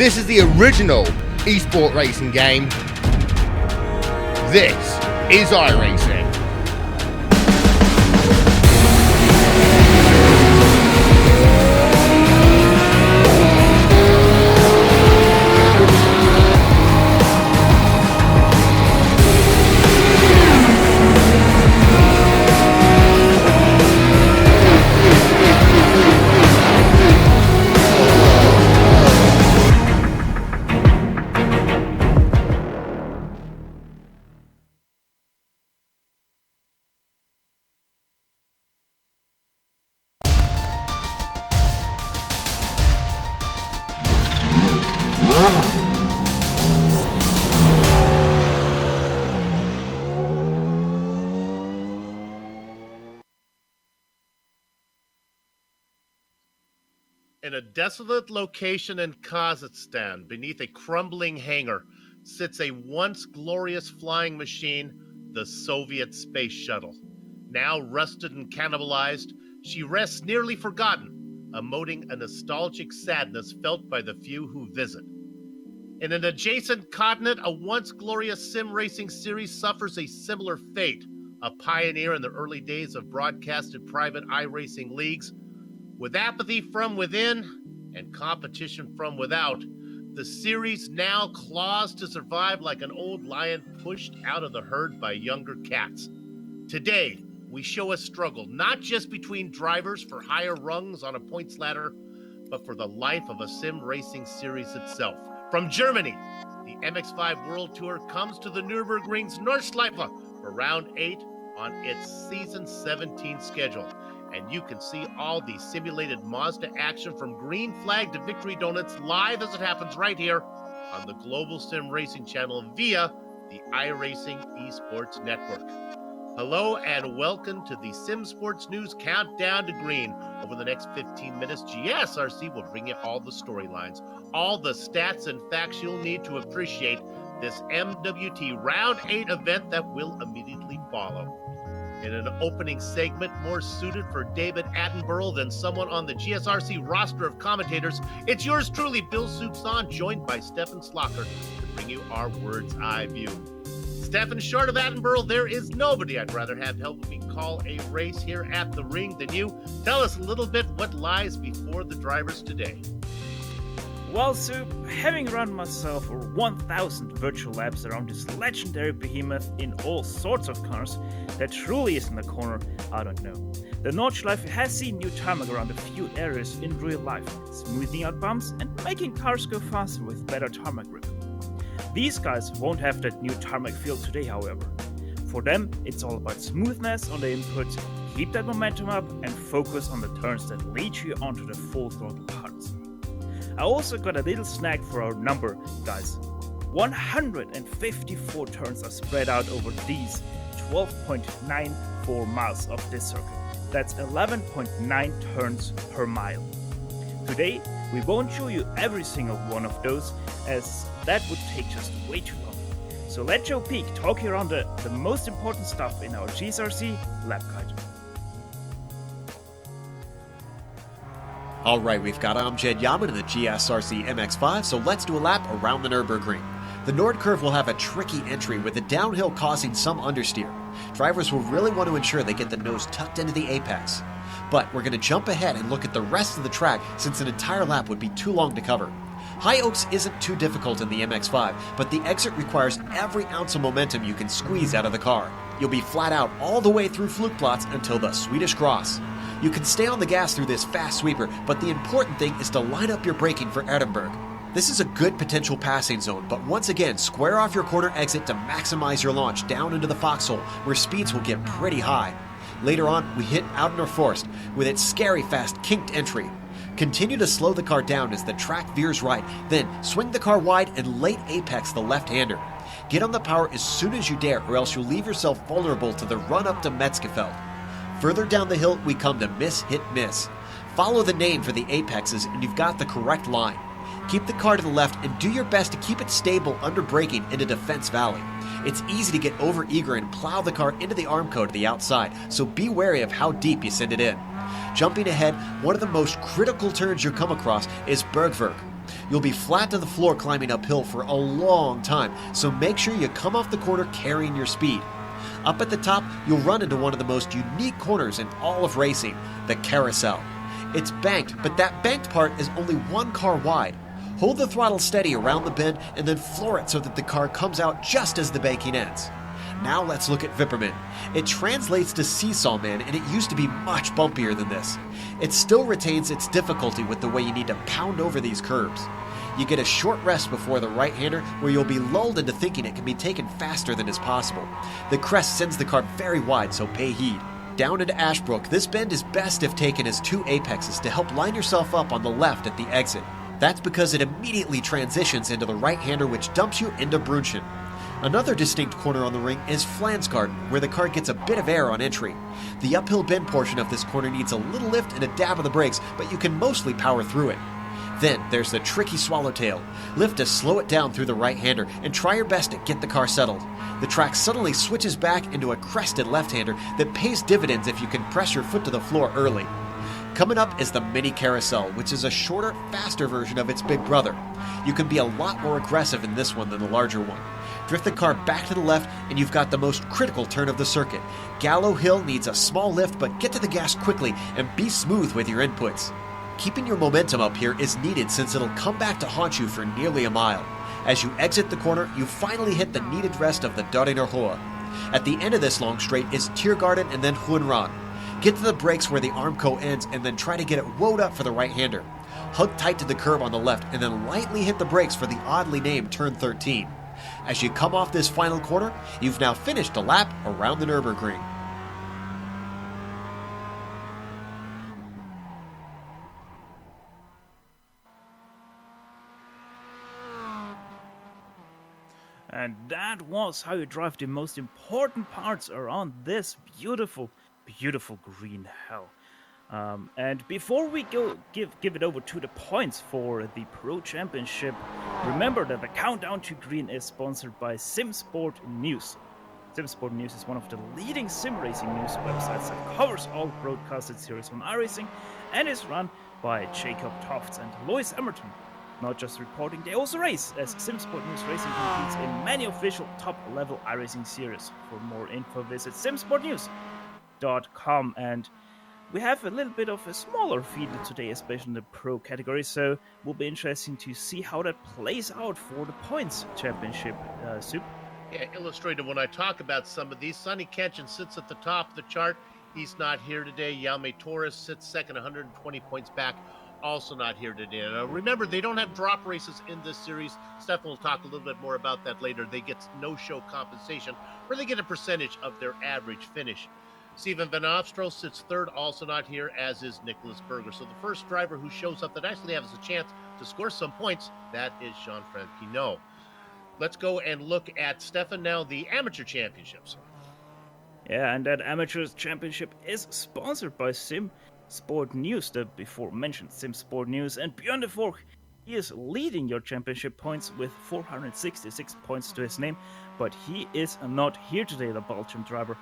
This is the original esport racing game. This is iRacing. In a desolate location in Kazakhstan, beneath a crumbling hangar, sits a once glorious flying machine, the Soviet Space Shuttle. Now rusted and cannibalized, she rests nearly forgotten, emoting a nostalgic sadness felt by the few who visit. In an adjacent continent, a once glorious sim racing series suffers a similar fate. A pioneer in the early days of broadcasted private iRacing leagues, with apathy from within and competition from without, the series now claws to survive like an old lion pushed out of the herd by younger cats. Today, we show a struggle not just between drivers for higher rungs on a points ladder, but for the life of a sim racing series itself. From Germany, the MX5 World Tour comes to the Nürburgring's Nordschleife for round 8 on its season 17 schedule. And you can see all the simulated Mazda action from green flag to victory donuts live as it happens right here on the Global Sim Racing channel via the iRacing Esports Network. Hello and welcome to the Sim Sports News Countdown to Green. Over the next 15 minutes, GSRC will bring you all the storylines, all the stats and facts you'll need to appreciate this MWT Round 8 event that will immediately follow. In an opening segment more suited for David Attenborough than someone on the GSRC roster of commentators, it's yours truly, Bill Soupson, joined by Stefan Slocker to bring you our Words Eye View. Stefan, short of Attenborough, there is nobody I'd rather have help me call a race here at the ring than you. Tell us a little bit what lies before the drivers today. Well, Soup, having run myself over 1,000 virtual laps around this legendary behemoth in all sorts of cars that truly is in the corner, I don't know. The Nordschleife has seen new tarmac around a few areas in real life, smoothing out bumps and making cars go faster with better tarmac grip. These guys won't have that new tarmac feel today, however. For them, it's all about smoothness on the input, keep that momentum up, and focus on the turns that lead you onto the full throttle parts. I also got a little snack for our number, guys. 154 turns are spread out over these 12.94 miles of this circuit. That's 11.9 turns per mile. Today, we won't show you every single one of those, as that would take just way too long. So let Joe Peak talk you around the most important stuff in our GSRC lap guide. Alright, we've got Amjad Yaman in the GSRC MX5, so let's do a lap around the Nürburgring. The Nord curve will have a tricky entry with the downhill causing some understeer. Drivers will really want to ensure they get the nose tucked into the apex. But we're going to jump ahead and look at the rest of the track since an entire lap would be too long to cover. High Oaks isn't too difficult in the MX5, but the exit requires every ounce of momentum you can squeeze out of the car. You'll be flat out all the way through Flugplatz until the Swedish Cross. You can stay on the gas through this fast sweeper, but the important thing is to line up your braking for Edinburgh. This is a good potential passing zone, but once again, square off your corner exit to maximize your launch down into the foxhole, where speeds will get pretty high. Later on, we hit Oudener Forst with its scary fast kinked entry. Continue to slow the car down as the track veers right, then swing the car wide and late apex the left-hander. Get on the power as soon as you dare, or else you'll leave yourself vulnerable to the run up to Metzgefeld. Further down the hill, we come to miss, hit, miss. Follow the name for the apexes and you've got the correct line. Keep the car to the left and do your best to keep it stable under braking into Defense Valley. It's easy to get over-eager and plow the car into the armco to the outside, so be wary of how deep you send it in. Jumping ahead, one of the most critical turns you'll come across is Bergwerk. You'll be flat to the floor climbing uphill for a long time, so make sure you come off the corner carrying your speed. Up at the top, you'll run into one of the most unique corners in all of racing, the carousel. It's banked, but that banked part is only one car wide. Hold the throttle steady around the bend and then floor it so that the car comes out just as the banking ends. Now let's look at Vipperman. It translates to Seesaw Man, and it used to be much bumpier than this. It still retains its difficulty with the way you need to pound over these curves. You get a short rest before the right-hander where you'll be lulled into thinking it can be taken faster than is possible. The crest sends the car very wide, so pay heed. Down into Ashbrook, this bend is best if taken as two apexes to help line yourself up on the left at the exit. That's because it immediately transitions into the right-hander, which dumps you into Brunchen. Another distinct corner on the ring is Flansgarden, where the car gets a bit of air on entry. The uphill bend portion of this corner needs a little lift and a dab of the brakes, but you can mostly power through it. Then there's the tricky swallowtail. Lift to slow it down through the right-hander and try your best to get the car settled. The track suddenly switches back into a crested left-hander that pays dividends if you can press your foot to the floor early. Coming up is the Mini Carousel, which is a shorter, faster version of its big brother. You can be a lot more aggressive in this one than the larger one. Drift the car back to the left and you've got the most critical turn of the circuit. Gallow Hill needs a small lift, but get to the gas quickly and be smooth with your inputs. Keeping your momentum up here is needed since it'll come back to haunt you for nearly a mile. As you exit the corner, you finally hit the needed rest of the Doriner Hoa. At the end of this long straight is Tiergarten and then Hohenrad. Get to the brakes where the Armco ends and then try to get it woed up for the right-hander. Hug tight to the curb on the left and then lightly hit the brakes for the oddly named Turn 13. As you come off this final corner, you've now finished a lap around the Nürburgring. And that was how you drive the most important parts around this beautiful, beautiful green hell. And before we go give it over to the points for the Pro Championship, remember that the Countdown to Green is sponsored by SimSport News. SimSport News is one of the leading sim racing news websites that covers all broadcasted series on iRacing and is run by Jacob Tofts and Lois Emerton. Not just reporting, they also race, as SimSport News Racing competes in many official top-level iRacing series. For more info, visit simsportnews.com. And we have a little bit of a smaller field today, especially in the Pro category, so it will be interesting to see how that plays out for the Points Championship, Soup. Yeah, illustrated when I talk about some of these. Sonny Kenshin sits at the top of the chart. He's not here today. Jaume Torres sits second, 120 points back. Also not here today. Now, remember, they don't have drop races in this series. Stefan will talk a little bit more about that later. They get no-show compensation, where they get a percentage of their average finish. Steven Van Ofstroh sits third, also not here, as is Nicholas Berger. So the first driver who shows up that actually has a chance to score some points, that is Jean-Franc Pinot. Let's go and look at, Stefan, now the Amateur Championships. Yeah, and that Amateur Championship is sponsored by SimSport News, the before-mentioned SimSport News, and Björn de Vork, he is leading your championship points with 466 points to his name, but he is not here today, the Belgian driver.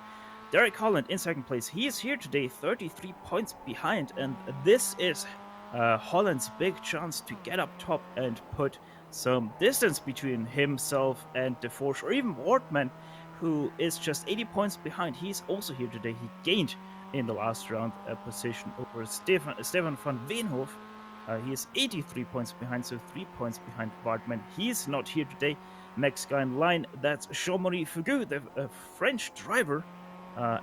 Derek Holland in second place, he is here today, 33 points behind, and this is Holland's big chance to get up top and put some distance between himself and De Forge, or even Wortmann, who is just 80 points behind. He's also here today. He gained in the last round a position over Stefan van Veenhoff. He is 83 points behind, so 3 points behind Wortmann. He's not here today. Next guy in line, that's Jean-Marie Fugu, the French driver,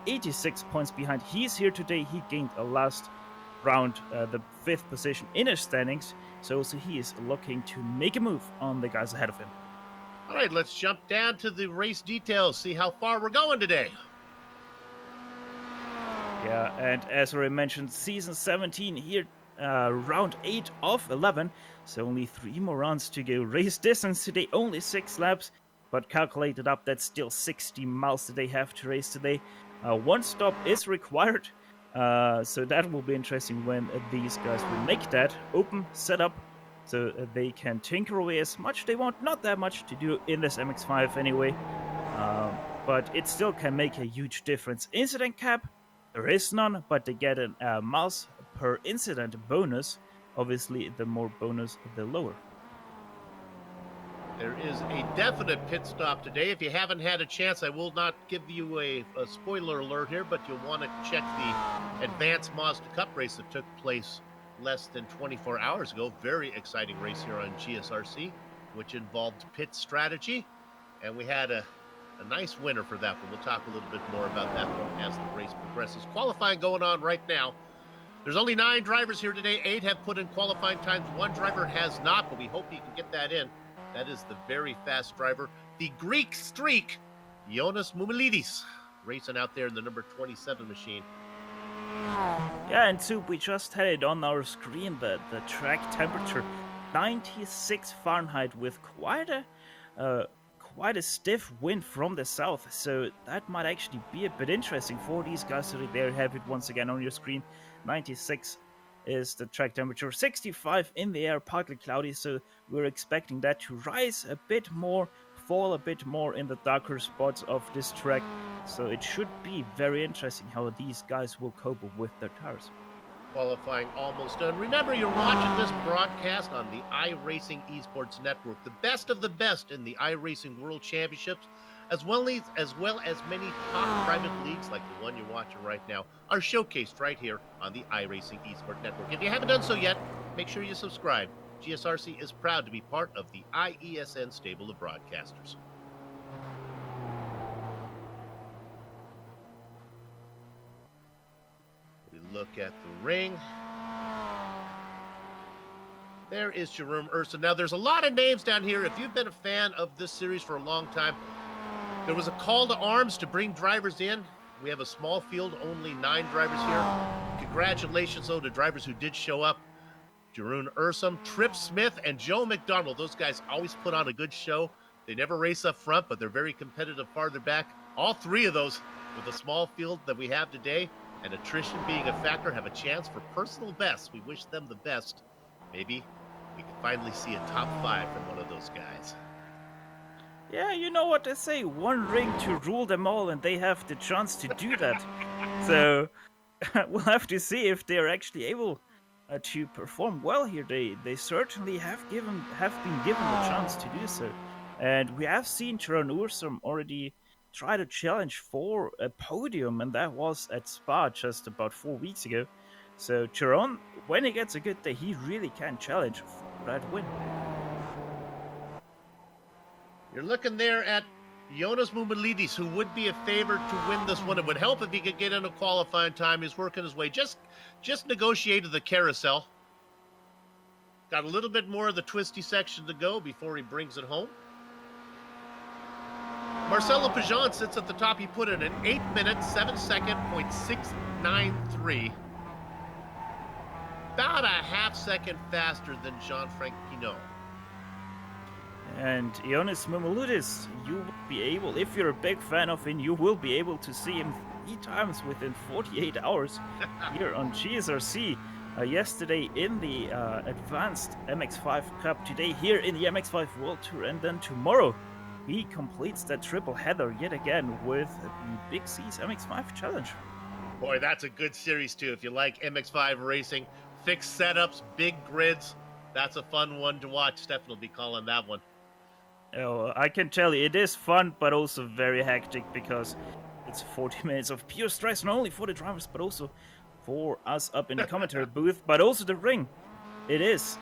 86 points behind. He's here today. He gained a last round, the 5th position in his standings, so he is looking to make a move on the guys ahead of him. All right, let's jump down to the race details, see how far we're going today. Yeah, and as already mentioned, season 17 here, round 8 of 11, so only 3 more rounds to go. Race distance today, only 6 laps, but calculated up, that's still 60 miles that they have to race today. 1 stop is required, so that will be interesting when these guys will make that open setup, so they can tinker away as much they want. Not that much to do in this MX5 anyway, but it still can make a huge difference. Incident cap, there is none, but they get a miles per incident bonus. Obviously, the more bonus, the lower. There is a definite pit stop today. If you haven't had a chance, I will not give you a spoiler alert here, but you'll want to check the Advanced Mazda Cup race that took place less than 24 hours ago. Very exciting race here on GSRC, which involved pit strategy. And we had a nice winner for that one. We'll talk a little bit more about that one as the race progresses. Qualifying going on right now. There's only 9 drivers here today. 8 have put in qualifying times. 1 driver has not, but we hope he can get that in. That is the very fast driver, the Greek streak, Jonas Mumilidis, racing out there in the number 27 machine. Yeah, and Soup, we just had it on our screen, the track temperature, 96 Fahrenheit with quite a stiff wind from the south, so that might actually be a bit interesting for these guys. So there you have it once again on your screen. 96 is the track temperature, 65 in the air, partly cloudy, so we're expecting that to rise a bit more, fall a bit more in the darker spots of this track. So it should be very interesting how these guys will cope with their tires. Qualifying almost done. Remember, you're watching this broadcast on the iRacing Esports Network, the best of the best in the iRacing World Championships, as well as many top private leagues like the one you're watching right now, are showcased right here on the iRacing Esports Network. If you haven't done so yet, make sure you subscribe. GSRC is proud to be part of the IESN stable of broadcasters. We look at the ring. There is Jerome Ursa. Now, there's a lot of names down here. If you've been a fan of this series for a long time, there was a call to arms to bring drivers in. We have a small field, only 9 drivers here. Congratulations, though, to drivers who did show up. Jeroen Ursum, Trip Smith, and Joe McDonald. Those guys always put on a good show. They never race up front, but they're very competitive farther back. All 3 of those, with the small field that we have today, and attrition being a factor, have a chance for personal bests. We wish them the best. Maybe we can finally see a top 5 from one of those guys. Yeah, you know what they say, one ring to rule them all, and they have the chance to do that. So we'll have to see if they're actually able to perform well here. They certainly have been given the chance to do so. And we have seen Jeroen Ursum already try to challenge for a podium, and that was at Spa just about 4 weeks ago. So Jeroen, when he gets a good day, he really can challenge for that win. You're looking there at Jonas Mumilidis, who would be a favorite to win this one. It would help if he could get in a qualifying time. He's working his way. Just negotiated the carousel. Got a little bit more of the twisty section to go before he brings it home. Marcelo Pajan sits at the top. He put in an 8-minute, 7-second, .693. About a half-second faster than Jean-Frank Pinot. And Jonas Mumilidis, you will be able, if you're a big fan of him, you will be able to see him 3 times within 48 hours here on GSRC. Yesterday in the Advanced MX5 Cup, today here in the MX5 World Tour, and then tomorrow he completes that triple header yet again with the Big C's MX5 Challenge. Boy, that's a good series too. If you like MX5 racing, fixed setups, big grids, that's a fun one to watch. Stefan will be calling that one. Oh, I can tell you, it is fun, but also very hectic because it's 40 minutes of pure stress, not only for the drivers, but also for us up in the commentary booth, but also the ring. It is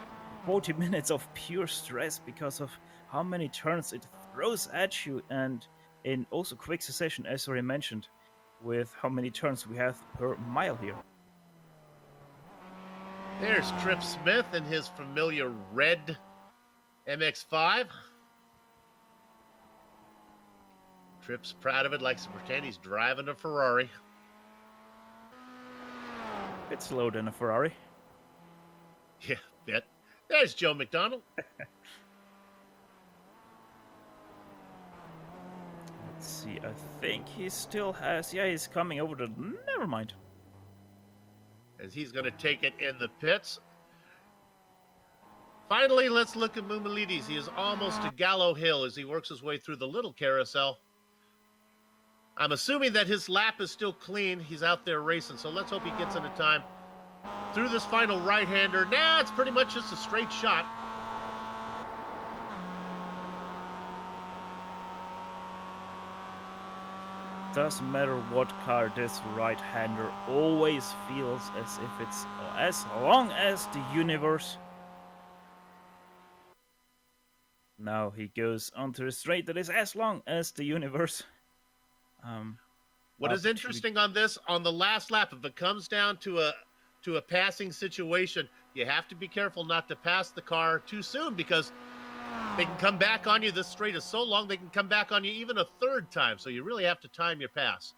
40 minutes of pure stress because of how many turns it throws at you, and in also quick succession, as already mentioned, with how many turns we have per mile here. There's Trip Smith in his familiar red MX5. Trip's proud of it, likes to pretend he's driving a Ferrari. Bit slower than a Ferrari. Yeah, bit. There's Joe McDonald. Let's see, I think he still has... Yeah, he's coming over to... Never mind. As he's going to take it in the pits. Finally, let's look at Mumilidis. He is almost to Gallo Hill as he works his way through the little carousel. I'm assuming that his lap is still clean. He's out there racing, so let's hope he gets into time. Through this final right-hander. Now it's pretty much just a straight shot. doesn't matter what car this right-hander always feels as if it's as long as the universe. Now he goes onto the straight that is as long as the universe. What is interesting on this, on the last lap, if it comes down to a passing situation, you have to be careful not to pass the car too soon, because they can come back on you. This straight is so long, they can come back on you even a third time. So you really have to time your pass.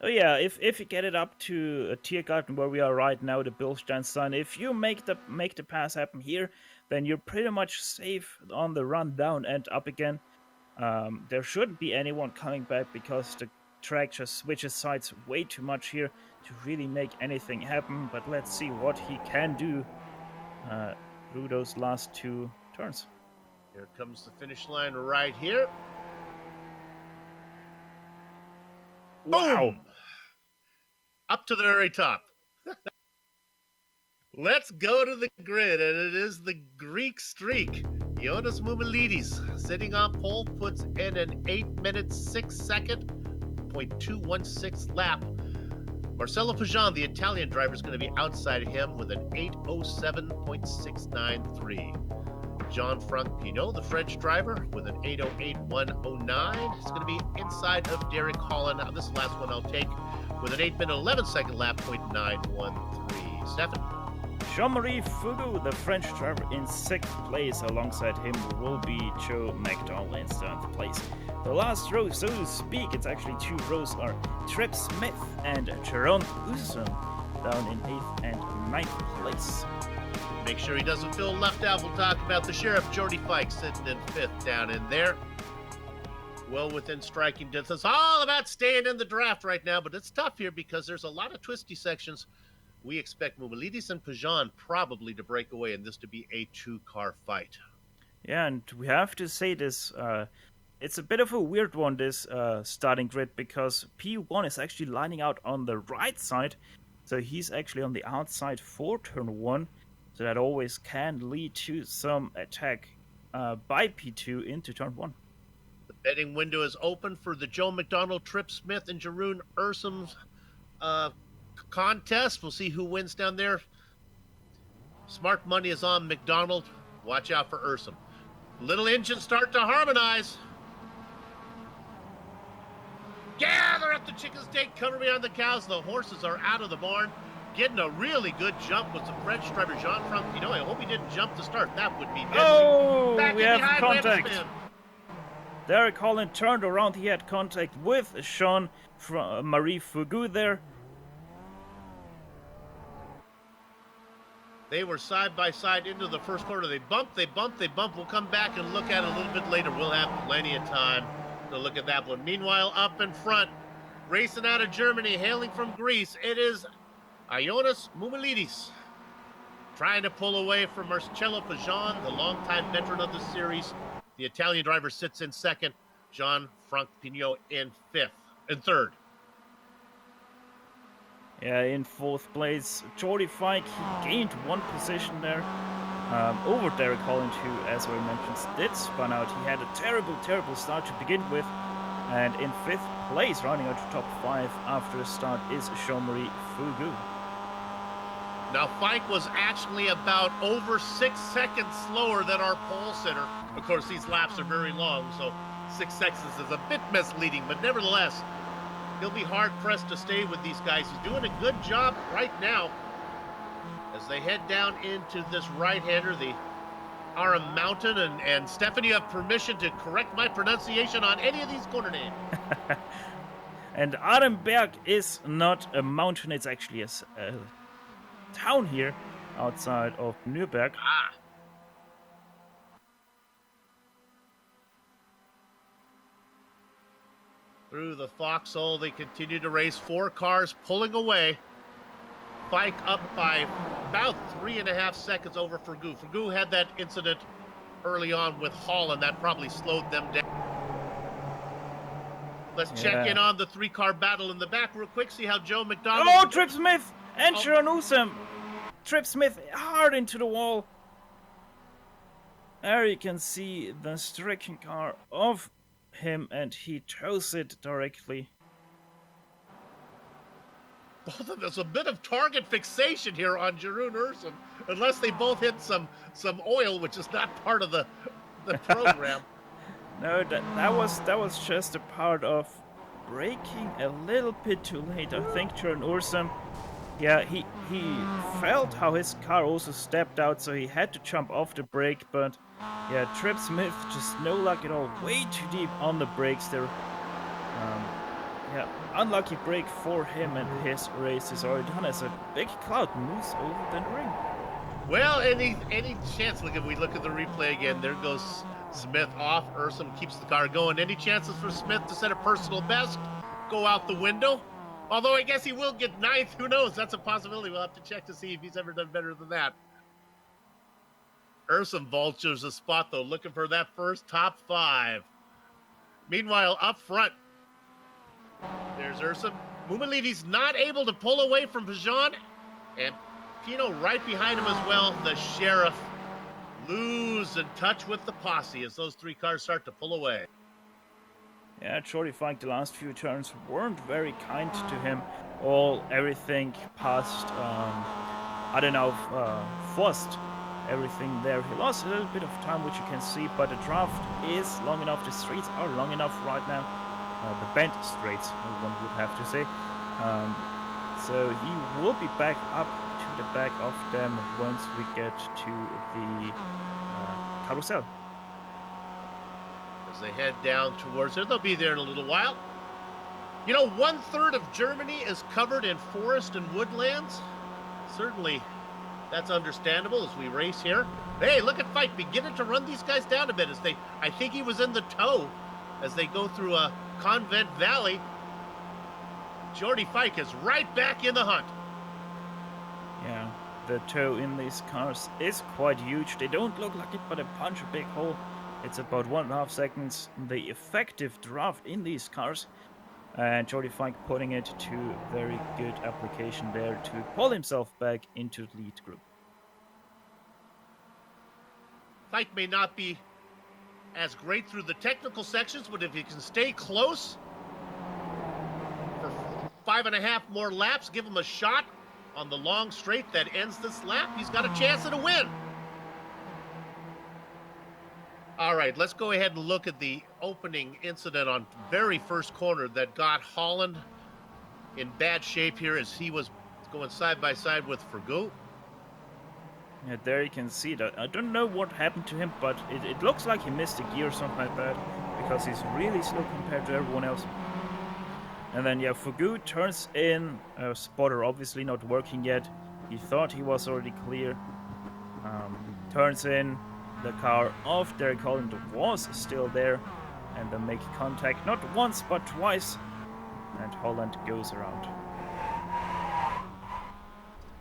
Oh yeah, if you get it up to Tiergarten where we are right now, the Bilstein Sun, if you make the pass happen here, then you're pretty much safe on the run down and up again. There shouldn't be anyone coming back because the track just switches sides way too much here to really make anything happen. But let's see what he can do through those last two turns. Here comes the finish line right here. Wow! Boom! Up to the very top. Let's go to the grid, and it is the Greek streak. Jonas Moumelidis, sitting on pole, puts in an 8-minute 6-second 0.216 lap. Marcelo Pajan, the Italian driver, is going to be outside him with an 8:07.693. Jean-Franc Pinot, the French driver, with an 8:08.109. It's going to be inside of Derek Holland. Now, this last one I'll take with an 8-minute 11-second lap, 0.913. Stefan. Jean-Marie Fugu, the French driver, in 6th place. Alongside him will be Joe McDonald in 7th place. The last row, so to speak, it's actually 2 rows, are Trip Smith and Jerome Usum down in 8th and 9th place. Make sure he doesn't feel left out. We'll talk about the Sheriff, Jordy Fike, sitting in 5th down in there. Well within striking distance. All about staying in the draft right now, but it's tough here because there's a lot of twisty sections. We expect Moumelidis and Pajan probably to break away and this to be a 2-car fight. Yeah, and we have to say this, it's a bit of a weird one, this starting grid, because P1 is actually lining out on the right side, so he's actually on the outside for turn 1, so that always can lead to some attack by P2 into turn 1. The betting window is open for the Joe McDonald, Trip Smith, and Jeroen Ursum's contest. We'll see who wins down there. Smart money is on McDonald. Watch out for Ursum. Little engine start to harmonize. Yeah, they're at the chicken steak, cover behind the cows. The horses are out of the barn. Getting a really good jump with the French driver Jean-Franc Pinot. I hope he didn't jump to start. That would be deadly. Oh, Back we in have behind contact. Ramsman. Derek Holland turned around. He had contact with Jean-Marie Fugu there. They were side by side into the first corner. They bumped. We'll come back and look at it a little bit later. We'll have plenty of time to look at that one. Meanwhile, up in front, racing out of Germany, hailing from Greece, it is Jonas Moumelidis trying to pull away from Marcelo Pajan, the longtime veteran of the series. The Italian driver sits in 2nd. Jean-Franc Pinot in 3rd. Yeah, in 4th place, Jordy Fike, he gained 1 position there over Derek Holland, who, as we mentioned, did spun out. He had a terrible start to begin with. And in 5th place, rounding out the top 5 after the start, is Jean-Marie Fugu. Now, Fike was actually about over 6 seconds slower than our pole sitter. Of course, these laps are very long, so 6 seconds is a bit misleading, but nevertheless, he'll be hard-pressed to stay with these guys. He's doing a good job right now as they head down into this right-hander, the Aram Mountain. And Stefan, you have permission to correct my pronunciation on any of these corner names. And Arenberg is not a mountain, it's actually a town here outside of Nürburgring. Through the foxhole, they continue to race. 4 cars pulling away. Fike up by about 3.5 seconds over Fugu. Fugu had that incident early on with Holland. That probably slowed them down. Let's check in on the 3-car battle in the back real quick. See how Joe McDonald... Oh, Trip Smith and Jeroen Usum. Trip Smith hard into the wall. There you can see the stricken car of him, and he tows it directly both of them, there's a bit of target fixation here on Jeroen Ursum, unless they both hit some oil, which is not part of the program. No, that was just a part of braking a little bit too late. I think Jeroen Ursum, yeah, he felt how his car also stepped out, so he had to jump off the brake. But yeah, Trip Smith just no luck at all, way too deep on the brakes there. Yeah, unlucky break for him, and his race is already done as a big cloud moves over the ring. Well, any chance? We look at the replay again. There goes Smith off. Ursum keeps the car going. Any chances for Smith to set a personal best? Go out the window? Although I guess he will get ninth. Who knows? That's a possibility. We'll have to check to see if he's ever done better than that. Ursum vultures a spot, though, looking for that first top 5. Meanwhile, up front, there's Ursum. Mumalidi's not able to pull away from Pajan, and Pino right behind him as well. The Sheriff lose in touch with the posse as those 3 cars start to pull away. Yeah, Jordy Fike, the last few turns weren't very kind to him. Everything past, forced everything there. He lost a little bit of time, which you can see, but the draft is long enough. The streets are long enough right now. The bent straights, one would have to say. So he will be back up to the back of them once we get to the carousel. As they head down towards there, they'll be there in a little while. You know, 1/3 of Germany is covered in forest and woodlands. Certainly, that's understandable as we race here. Hey, look at Fike beginning to run these guys down a bit as I think he was in the tow as they go through a Convent Valley. Jordy Fike is right back in the hunt. Yeah, the tow in these cars is quite huge. They don't look like it, but they punch a big hole. It's about 1.5 seconds the effective draft in these cars. And Jordy Fike putting it to very good application there to pull himself back into the lead group. Fike may not be as great through the technical sections, but if he can stay close for 5.5 more laps, give him a shot on the long straight that ends this lap, he's got a chance at a win. All right, let's go ahead and look at the opening incident on very first corner that got Holland in bad shape here as he was going side by side with Fergu. Yeah, there you can see that. I don't know what happened to him, but it looks like he missed a gear or something like that, because he's really slow compared to everyone else. And then, yeah, Fergu turns in, spotter obviously not working yet. He thought he was already clear. Turns in, the car of Derek Holland was still there, and they make contact not once but twice, and Holland goes around.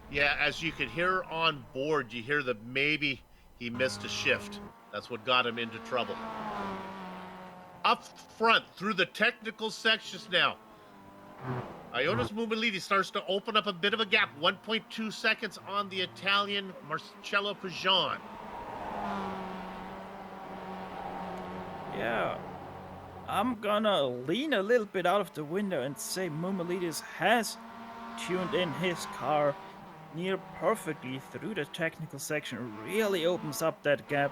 Yeah, as you could hear on board, you hear that maybe he missed a shift. That's what got him into trouble. Up front, through the technical sections now, Ioannis Mumilidi starts to open up a bit of a gap. 1.2 seconds on the Italian Marcello Pajan. Yeah, I'm gonna lean a little bit out of the window and say Mumilidis has tuned in his car near perfectly through the technical section. Really opens up that gap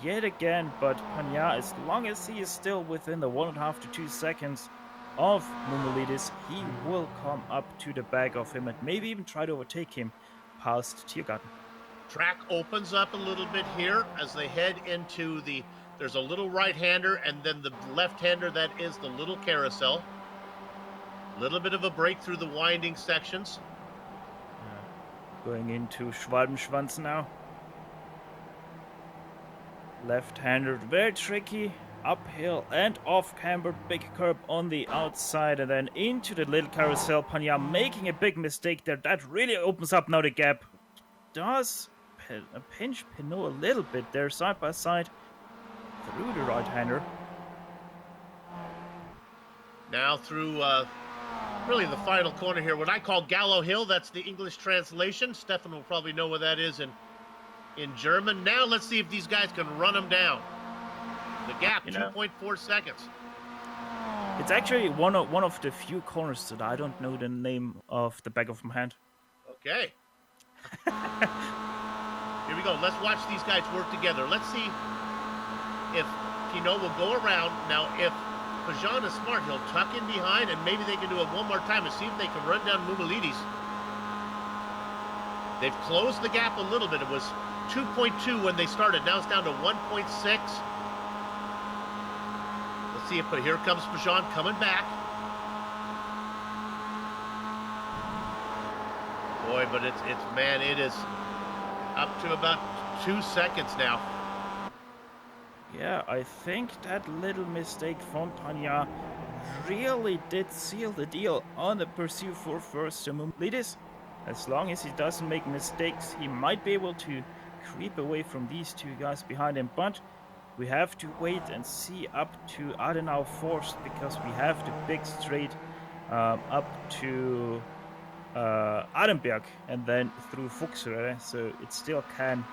yet again, but Pagna, as long as he is still within the 1.5 to 2 seconds of Mumilidis, he will come up to the back of him and maybe even try to overtake him past Tiergarten. Track opens up a little bit here as they head into there's a little right-hander and then the left-hander that is the little carousel. A little bit of a break through the winding sections. Going into Schwalbenschwanz now. Left-hander, very tricky. Uphill and off-camber, big curb on the outside, and then into the little carousel. Pagna making a big mistake there. That really opens up now the gap. Does pinch Pinot a little bit there, side by side, through the right-hander. Now through really the final corner here, what I call Gallo Hill. That's the English translation. Stefan will probably know what that is in German. Now let's see if these guys can run them down. The gap, 2.4 seconds. It's actually one of the few corners that I don't know the name of the back of my hand. Okay. Here we go. Let's watch these guys work together. Let's see if Pinot will go around. Now, if Pajan is smart, he'll tuck in behind, and maybe they can do it one more time and see if they can run down Mumalides. They've closed the gap a little bit. It was 2.2 when they started. Now it's down to 1.6. Let's see if, but here comes Pajan coming back. Boy, but it is up to about 2 seconds now. Yeah, I think that little mistake from Panya really did seal the deal on the pursuit for first to Mumalides. As long as he doesn't make mistakes, he might be able to creep away from these two guys behind him, but we have to wait and see up to Adenau Forst, because we have the big straight up to Adenberg and then through Fuchsröhre, so it still can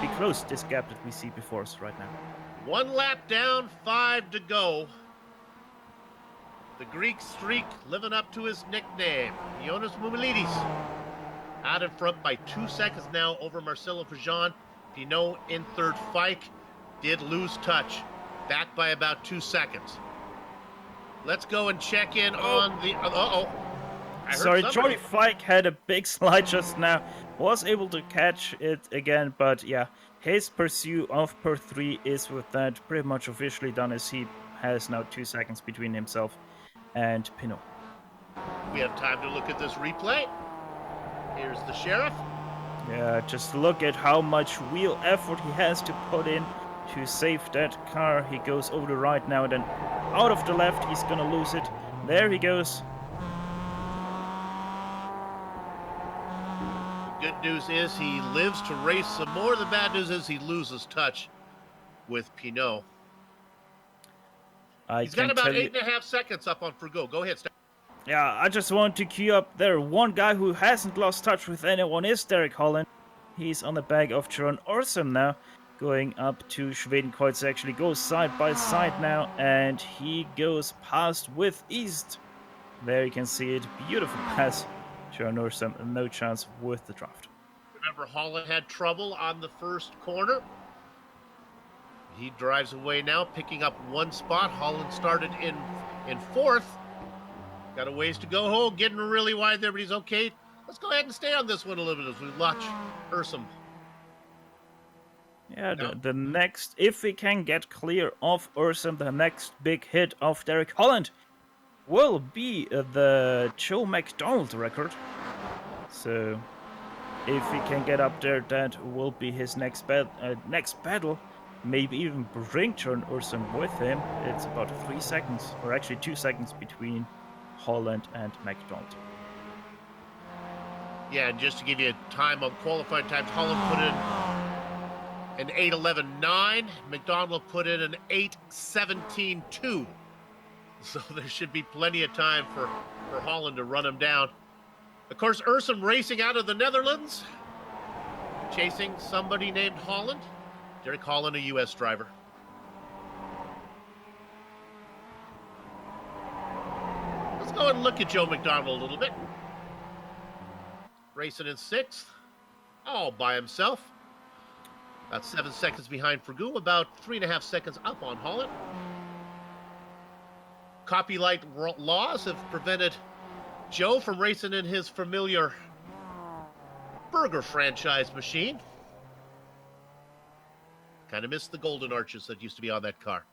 be close, this gap that we see before us right now. 1 lap down, 5 to go. The Greek streak living up to his nickname, Jonas Mumalides. Out in front by 2 seconds now over Marcelo Pajan. Pinot in third. Fike did lose touch, back by about 2 seconds. Let's go and check in on the... Sorry, Jordi Fike had a big slide just now. Was able to catch it again, but yeah, his pursuit of per 3 is with that pretty much officially done, as he has now 2 seconds between himself and Pinot. We have time to look at this replay. Here's the sheriff. Yeah, just look at how much wheel effort he has to put in to save that car. He goes over the right now, then out of the left, he's gonna lose it. There he goes. The good news is he lives to race some more. The bad news is he loses touch with Pinot. He's got about 8.5 seconds up on Forgo. Go ahead, Steph. Yeah, I just want to queue up there. One guy who hasn't lost touch with anyone is Derek Holland. He's on the back of Jeroen Orsum now, going up to Schwedenkreuz. Actually goes side by side now, and he goes past with East. There you can see it. Beautiful pass. Jeroen Orsum, no chance with the draft. Remember, Holland had trouble on the first corner. He drives away now, picking up 1 spot. Holland started in fourth. Got a ways to go. Oh, getting really wide there, but he's okay. Let's go ahead and stay on this one a little bit as we watch Ursum. Yeah, the next, if we can get clear of Ursum, the next big hit of Derek Holland will be the Joe McDonald record. So, if he can get up there, that will be his next battle. Maybe even bring Jeroen Orsum with him. It's about 3 seconds, or actually 2 seconds between Holland and McDonald. Yeah, and just to give you a time on qualifying times, Holland put in an 8:11.9. McDonald put in an 8:17.2. So there should be plenty of time for Holland to run him down. Of course, Ursum racing out of the Netherlands, chasing somebody named Holland. Derek Holland, a U.S. driver. Let's go and look at Joe McDonald a little bit. Racing in 6th, all by himself. About 7 seconds behind Forgu, about 3.5 seconds up on Holland. Copyright laws have prevented Joe from racing in his familiar Burger franchise machine. Kind of missed the golden arches that used to be on that car.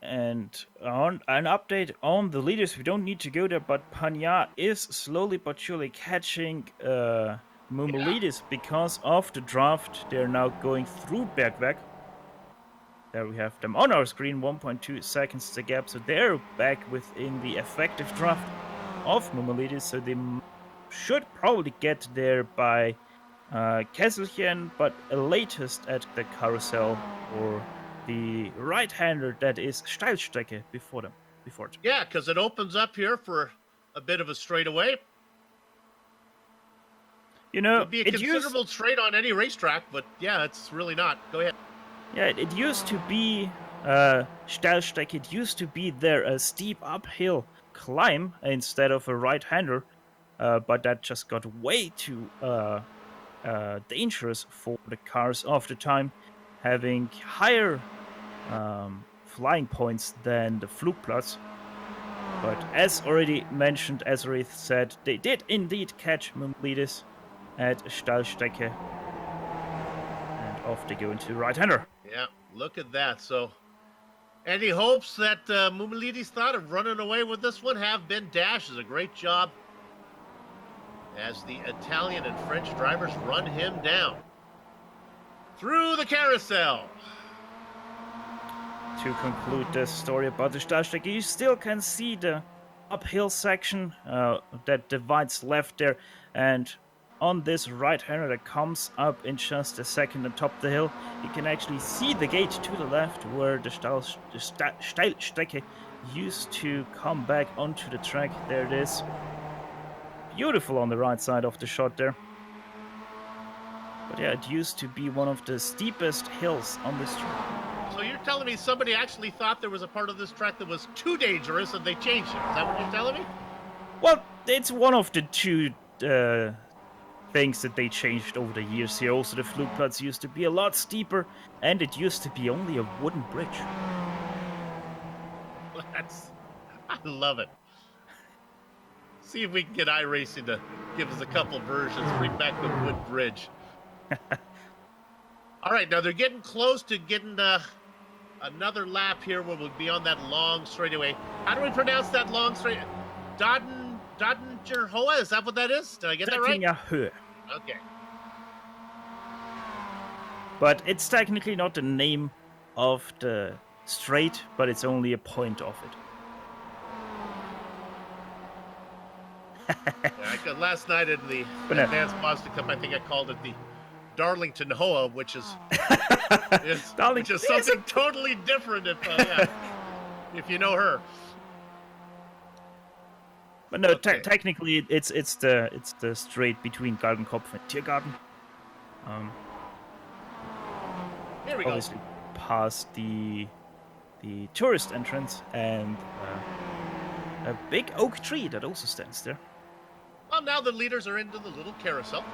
And on an update on the leaders, we don't need to go there, but Panya is slowly but surely catching Mumalides because of the draft. They're now going through Bergwerk. There we have them on our screen, 1.2 seconds the gap, so they're back within the effective draft of Mumalides, so they should probably get there by Kesselchen, but latest at the carousel or the right-hander that is Steilstrecke before them. Yeah, because it opens up here for a bit of a straightaway. You know, it'd be a considerable straight on any racetrack, but yeah, it's really not. Go ahead. Yeah, it used to be Steilstrecke, it used to be there a steep uphill climb instead of a right-hander, but that just got way too dangerous for the cars of the time, having higher flying points than the Flugplatz. But as already mentioned, as already said, they did indeed catch Mumlidis at Stahlstrecke. And off they go into right-hander. Yeah, look at that. So, any hopes that Mumilides thought of running away with this one have been dashed. Is a great job as the Italian and French drivers run him down through the carousel. To conclude the story about the Stahlstrecke, you still can see the uphill section that divides left there, and on this right-hander that comes up in just a second atop the hill, you can actually see the gate to the left where the Steilstrecke used to come back onto the track. There it is. Beautiful on the right side of the shot there. But yeah, it used to be one of the steepest hills on this track. So you're telling me somebody actually thought there was a part of this track that was too dangerous and they changed it? Is that what you're telling me? Well, it's one of the two things that they changed over the years here. Also, the Flugplatz used to be a lot steeper, and it used to be only a wooden bridge. I love it. See if we can get iRacing to give us a couple versions, bring back the wood bridge. All right, now they're getting close to getting another lap here where we'll be on that long straightaway. How do we pronounce that long straight? Doddengerhoa? Is that what that is? Did I get that right? Höhe. Okay. But it's technically not the name of the straight, but it's only a point of it. Yeah, last night in the Advanced Boston Cup, I think I called it the Darlington Hoa, which is something totally different if you know her. But no, technically it's the straight between Galgenkopf and Tiergarten. Here we go. Obviously past the tourist entrance and a big oak tree that also stands there. Well, now the leaders are into the little carousel.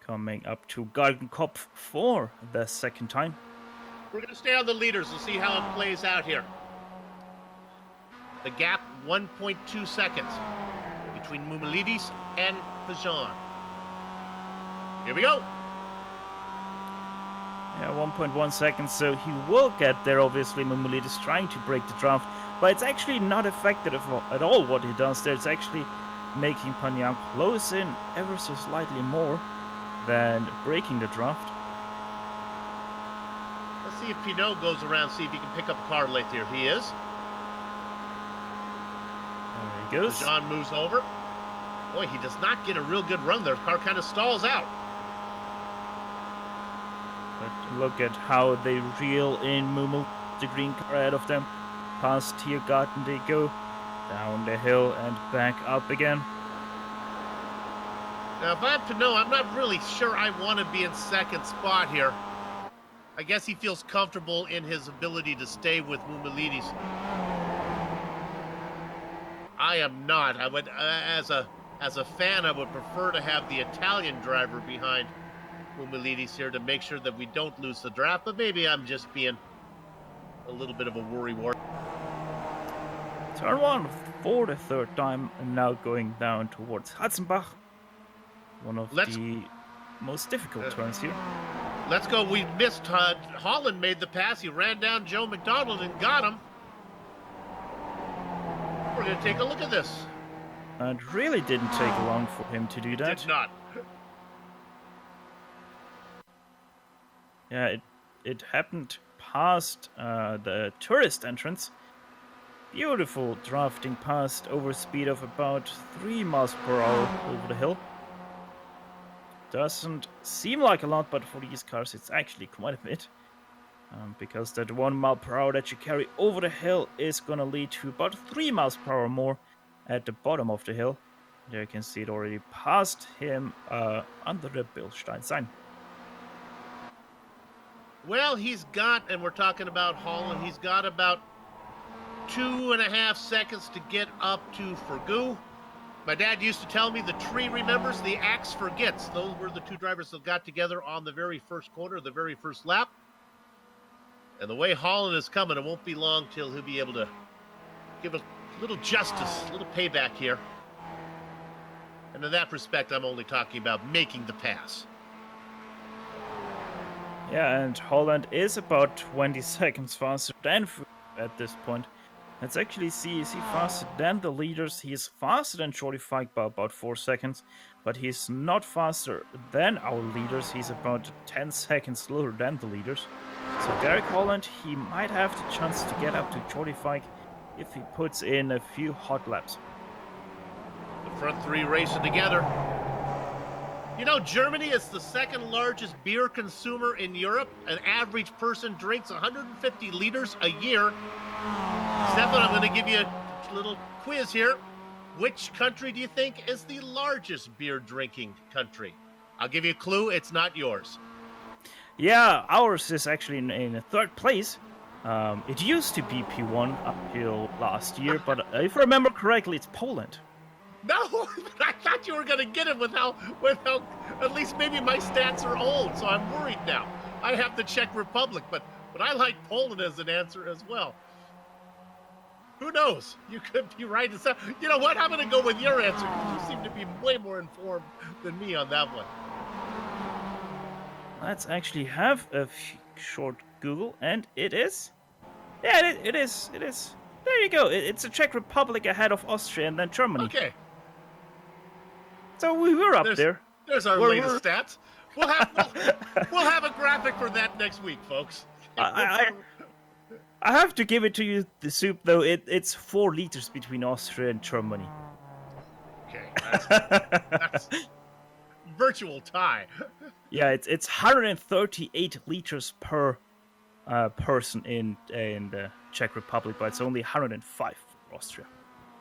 Coming up to Galgenkopf for the second time. We're going to stay on the leaders and see how it plays out here. The gap, 1.2 seconds between Mumilides and Pajan. Here we go. Yeah, 1.1 seconds, so he will get there, obviously. Mumilides trying to break the draft, but it's actually not effective at all what he does there. It's actually making Pagnan close in ever so slightly more than breaking the draft. Let's see if Pinot goes around, see if he can pick up a car late here. He is. There he goes. Pajan moves over. Boy, he does not get a real good run there. The car kind of stalls out. But look at how they reel in Mummel, the green car ahead of them. Past Tiergarten they go, down the hill and back up again. Now, if I have to know, I'm not really sure I want to be in second spot here. I guess he feels comfortable in his ability to stay with Mumilides. I am not. I would, as a fan, I would prefer to have the Italian driver behind Mumilides here to make sure that we don't lose the draft. But maybe I'm just being a little bit of a worrywart. Turn one for the third time, and now going down towards Hatzenbach. One of the most difficult turns here. Let's go. We missed. Holland made the pass. He ran down Joe McDonald and got him. We're going to take a look at this. And really didn't take long for him to do that. Did not. Yeah, it happened past the tourist entrance. Beautiful drafting past over speed of about 3 miles per hour over the hill. Doesn't seem like a lot, but for these cars it's actually quite a bit. Because that 1 mile per hour that you carry over the hill is gonna lead to about 3 miles per hour more at the bottom of the hill. There you can see it already past him under the Bildstein sign. Well, he's got, and we're talking about Holland, he's got about 2.5 seconds to get up to Fergu. My dad used to tell me the tree remembers, the axe forgets. Those were the two drivers that got together on the very first corner, the very first lap. And the way Holland is coming, it won't be long till he'll be able to give a little justice, a little payback here. And in that respect, I'm only talking about making the pass. Yeah, and Holland is about 20 seconds faster than at this point. Let's actually see, is he faster than the leaders? He is faster than Shorty Fike by about 4 seconds, but he's not faster than our leaders. He's about 10 seconds slower than the leaders. So Derek Holland, he might have the chance to get up to Shorty Fike if he puts in a few hot laps. The front three racing together. You know, Germany is the second largest beer consumer in Europe. An average person drinks 150 liters a year. Stefan, I'm going to give you a little quiz here. Which country do you think is the largest beer drinking country? I'll give you a clue. It's not yours. Yeah, ours is actually in third place. It used to be P1 up till last year, but if I remember correctly, it's Poland. No, I thought you were going to get it without, at least maybe my stats are old, so I'm worried now. I have the Czech Republic, but I like Poland as an answer as well. Who knows? You could be right. You know what? I'm going to go with your answer because you seem to be way more informed than me on that one. Let's actually have a short Google, and it is. Yeah, it is. There you go. It's the Czech Republic ahead of Austria and then Germany. Okay. So we were up there. There's our latest stats. We'll have a graphic for that next week, folks. I have to give it to you, the Soup, though. It's 4 liters between Austria and Germany. Okay. That's virtual tie. Yeah, it's 138 liters per person in the Czech Republic, but it's only 105 for Austria.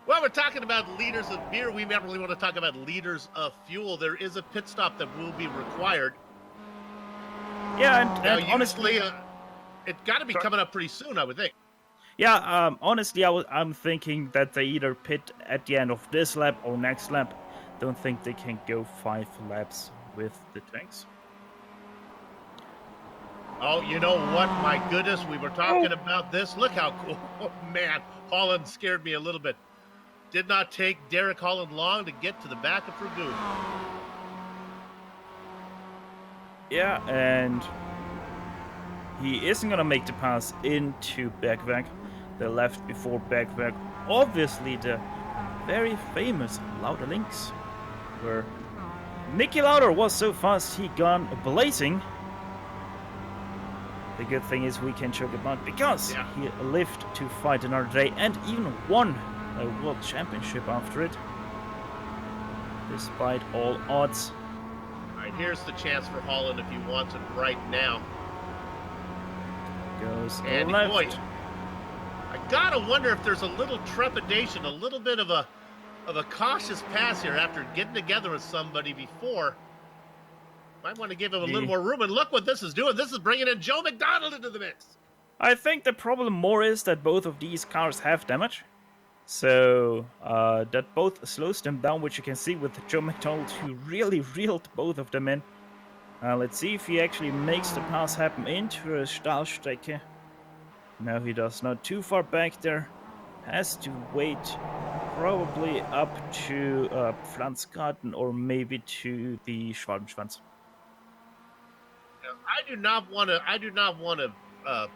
Well, we're talking about liters of beer. We really want to talk about liters of fuel. There is a pit stop that will be required. Yeah, and honestly, it's got to be coming up pretty soon, I would think. Yeah, honestly, I'm thinking that they either pit at the end of this lap or next lap. Don't think they can go 5 laps with the tanks. Oh, you know what? My goodness, we were talking about this. Look how cool. Oh, man, Holland scared me a little bit. Did not take Derek Holland long to get to the back of Fergu. Yeah, and he isn't going to make the pass into Bergwerk. They left before Bergwerk. Obviously, the very famous Lauda Links, where Niki Lauda was so fast he gone blazing. The good thing is we can joke about because he lived to fight another day and even won a world championship after it, despite all odds. All right, here's the chance for Holland if he wants it right now. Goes and left. Boy, I gotta wonder if there's a little trepidation, a little bit of a cautious pass here after getting together with somebody before. Might want to give him a little more room, and look what this is doing. This is bringing in Joe McDonald into the mix. I think the problem more is that both of these cars have damage. So that both slows them down, which you can see with Joe McDonald, who really reeled both of them in. Let's see if he actually makes the pass happen into a Stahlstrecke. No, he does not. Too far back there. Has to wait probably up to Pflanzgarten or maybe to the Schwabenschwanz. I do not want to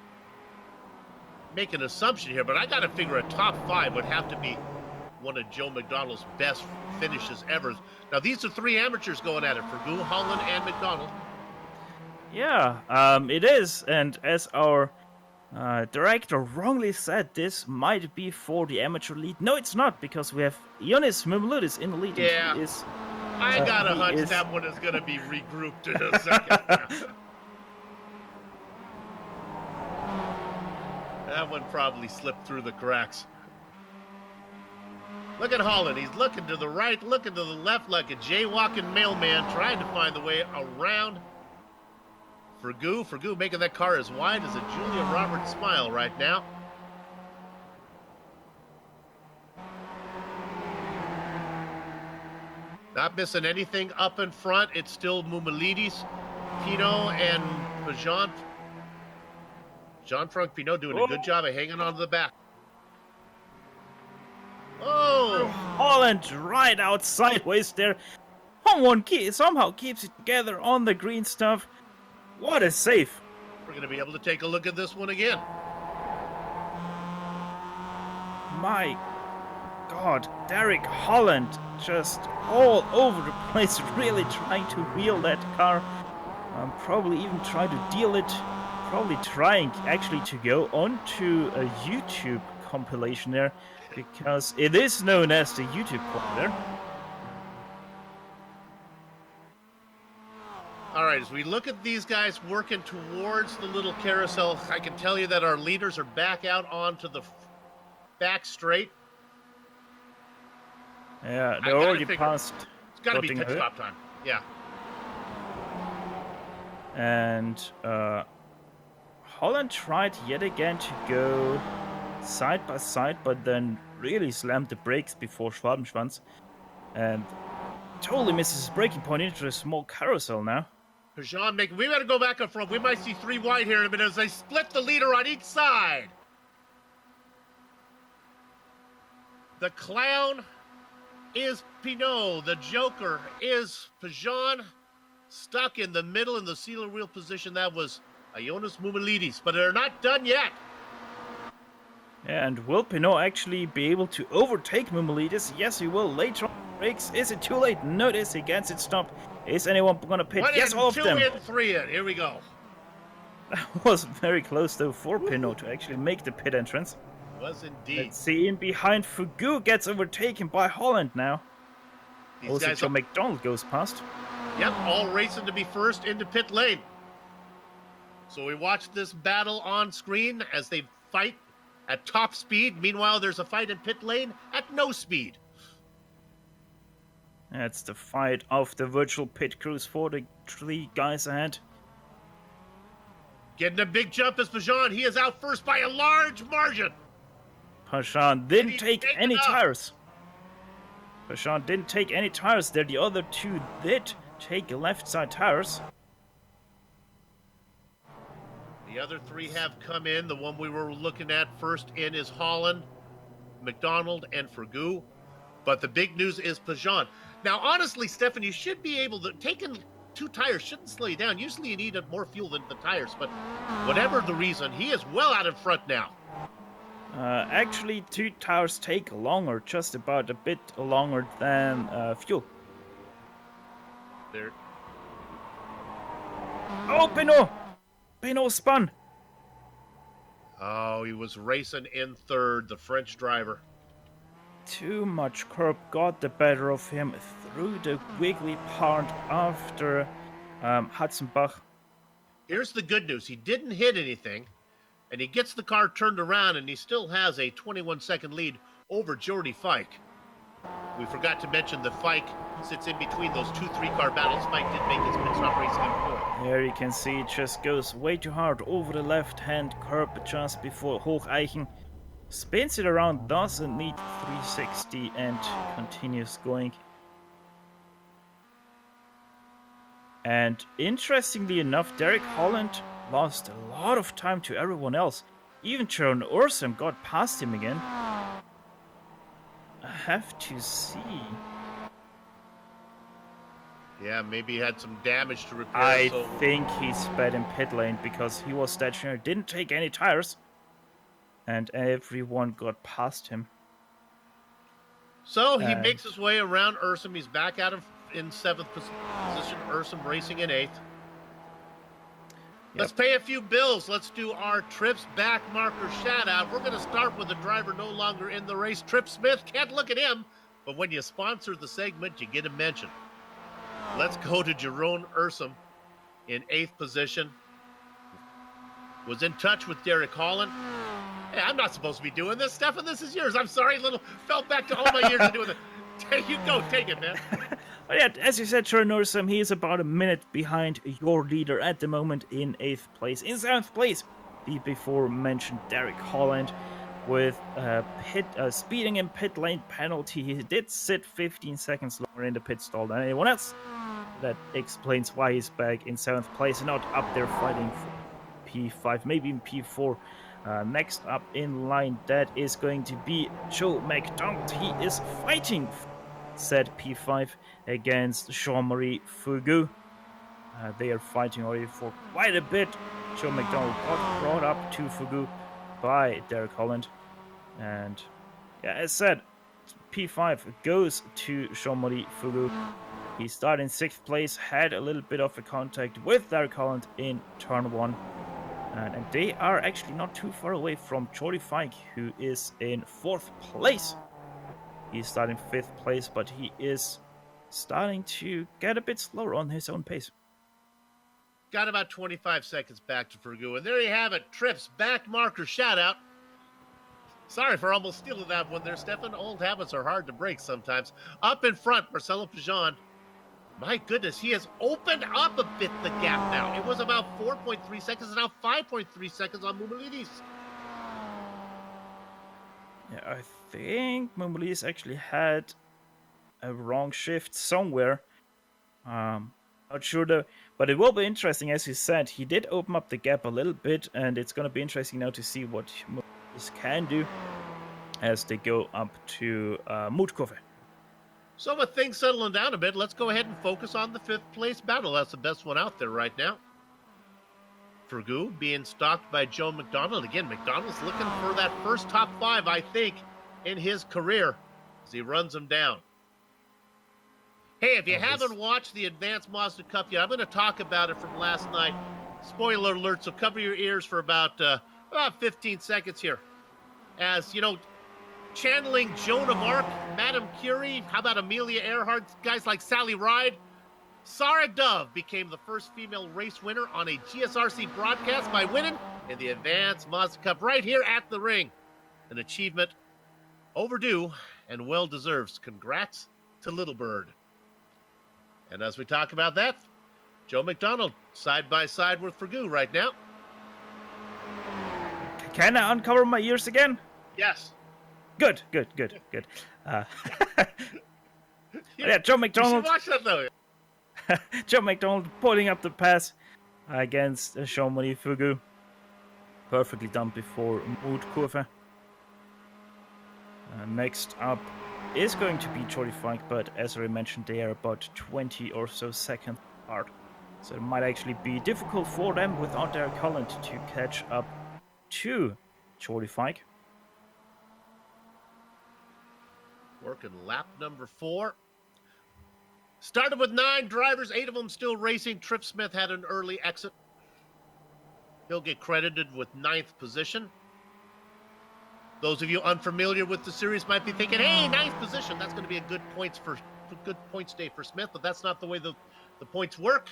make an assumption here, but I got to figure a top 5 would have to be one of Joe McDonald's best finishes ever. Now, these are 3 amateurs going at it, Fergu, Holland, and McDonald. Yeah, it is. And as our director wrongly said, this might be for the amateur lead. No, it's not, because we have Ioannis Mimulidis in the lead. Yeah, I got a hunch that one is going to be regrouped in a second. That one probably slipped through the cracks. Look at Holland. He's looking to the right, looking to the left like a jaywalking mailman, trying to find the way around Forgu making that car as wide as a Julia Roberts smile right now. Not missing anything up in front. It's still Mumalides, Pino, and Jean-Franc Pinot doing a good job of hanging on to the back. Oh! Holland right out sideways there. Somehow keeps it together on the green stuff. What a save. We're going to be able to take a look at this one again. My God, Derek Holland just all over the place, really trying to wheel that car. Probably even trying to deal it. Probably trying actually to go onto a YouTube compilation there, because it is known as the YouTube corner there. All right, as we look at these guys working towards the little carousel, I can tell you that our leaders are back out onto the back straight. Yeah, they're already past. It's got to be pit stop time. Yeah. And Holland tried yet again to go side by side, but then really slammed the brakes before Schwabenschwanz and totally misses his braking point into a small carousel now. Jean, we better go back up front. We might see 3 wide here in a minute as they split the leader on each side. The clown is Pinot. The joker is Pajan. Stuck in the middle in the sealer wheel position. That was Ioannis Mumalides, but they're not done yet. Yeah, and will Pinot actually be able to overtake Mumalides? Yes, he will. Later on, brakes. Is it too late? No, it is. He gets it stopped. Is anyone gonna pit? Yes, all of them. 2 in, 3 in. Here we go. That was very close though for Pinot to actually make the pit entrance. Was indeed. Let's see, in behind, Fugu gets overtaken by Holland now. Also, Joe McDonald goes past. Yep, all racing to be first into pit lane. So we watch this battle on screen as they fight at top speed. Meanwhile, there's a fight in pit lane at no speed. That's the fight of the virtual pit crews for the 3 guys ahead. Getting a big jump is Pajan. He is out first by a large margin. Pajan didn't take any tires. Pajan didn't take any tires there. The other 2 did take left side tires. The other 3 have come in. The one we were looking at first in is Holland, McDonald, and Forgu. But the big news is Pajan. Now, honestly, Stefan, you should be able to... Taking 2 tires shouldn't slow you down. Usually you need more fuel than the tires. But whatever the reason, he is well out in front now. Actually, 2 tires take longer, just about a bit longer than fuel. There. Oh, Pinot! Pinot spun! Oh, he was racing in third, the French driver. Too much curb got the better of him through the wiggly part after Hudson-Bach. Here's the good news. He didn't hit anything, and he gets the car turned around, and he still has a 21-second lead over Jordy Fike. We forgot to mention that Fike sits in between those 2 3-car battles. Fike did make his pit stop racing in 4. There you can see it just goes way too hard over the left-hand curb just before Hocheichen. Spins it around, doesn't need 360 and continues going. And interestingly enough, Derek Holland lost a lot of time to everyone else. Even Sharon Ursum got past him again. I have to see. Yeah, maybe he had some damage to repair. I think he sped in pit lane because he was stationary, didn't take any tires. And everyone got past him. So he makes his way around Ursum. He's back out in 7th position. Ursum racing in 8th. Yep. Let's pay a few bills. Let's do our Trips back marker shout out. We're going to start with the driver no longer in the race. Trip Smith, can't look at him, but when you sponsor the segment, you get a mention. Let's go to Jeroen Ursum in 8th position. Was in touch with Derek Holland. Hey, I'm not supposed to be doing this, Stefan. This is yours. I'm sorry, fell back to all my years of doing it. You go, take it, man. But yeah, as you said, Troy Norsam, he is about a minute behind your leader at the moment in 8th place. In 7th place, the before mentioned Derek Holland with a speeding and pit lane penalty. He did sit 15 seconds longer in the pit stall than anyone else. That explains why he's back in 7th place and not up there fighting for P5, maybe in P4. Next up in line, that is going to be Joe McDonald. He is fighting said P5 against Jean-Marie Fugu. They are fighting already for quite a bit. Joe McDonald got brought up to Fugu by Derek Holland. And yeah, as said, P5 goes to Jean-Marie Fugu. He started in 6th place, had a little bit of a contact with Derek Holland in turn 1. And they are actually not too far away from Jordy Fike, who is in 4th place. He's starting 5th place, but he is starting to get a bit slower on his own pace. Got about 25 seconds back to Fergu. And there you have it. Trips back marker shout out. Sorry for almost stealing that one there, Stefan. Old habits are hard to break sometimes. Up in front, Marcelo Pajan. My goodness, he has opened up a bit the gap now. It was about 4.3 seconds, and now 5.3 seconds on Mumulidis. Yeah, I think Mumulidis actually had a wrong shift somewhere. Not sure though, but it will be interesting. As you said, he did open up the gap a little bit, and it's going to be interesting now to see what Mumulidis can do as they go up to Mutkurve. So with things settling down a bit, let's go ahead and focus on the 5th place battle. That's the best one out there right now. Fergu being stalked by Joe McDonald. Again, McDonald's looking for that first top 5, I think, in his career as he runs him down. Hey, if you haven't watched the Advanced Mazda Cup yet, I'm going to talk about it from last night. Spoiler alert, so cover your ears for about 15 seconds here. As, you know, channeling Joan of Arc, Madame Curie, how about Amelia Earhart, guys like Sally Ride? Sarah Dove became the first female race winner on a GSRC broadcast by winning in the Advanced Mazda Cup right here at the ring. An achievement overdue and well-deserved. Congrats to Little Bird. And as we talk about that, Joe McDonald side by side with Fergu right now. Can I uncover my ears again? Yes. Good. Yeah, Joe McDonald. You should watch that though. Joe McDonald putting up the pass against Jean-Marie Fugu. Perfectly done before Mutkurve. Next up is going to be Jordy Fike, but as I mentioned, they are about 20 or so seconds apart. So it might actually be difficult for them without Derek Holland to catch up to Jordy Fike. Working lap number 4. Started with 9 drivers, 8 of them still racing. Trip Smith had an early exit. He'll get credited with 9th position. Those of you unfamiliar with the series might be thinking, hey, 9th position, that's going to be a good points day for Smith, but that's not the way the points work.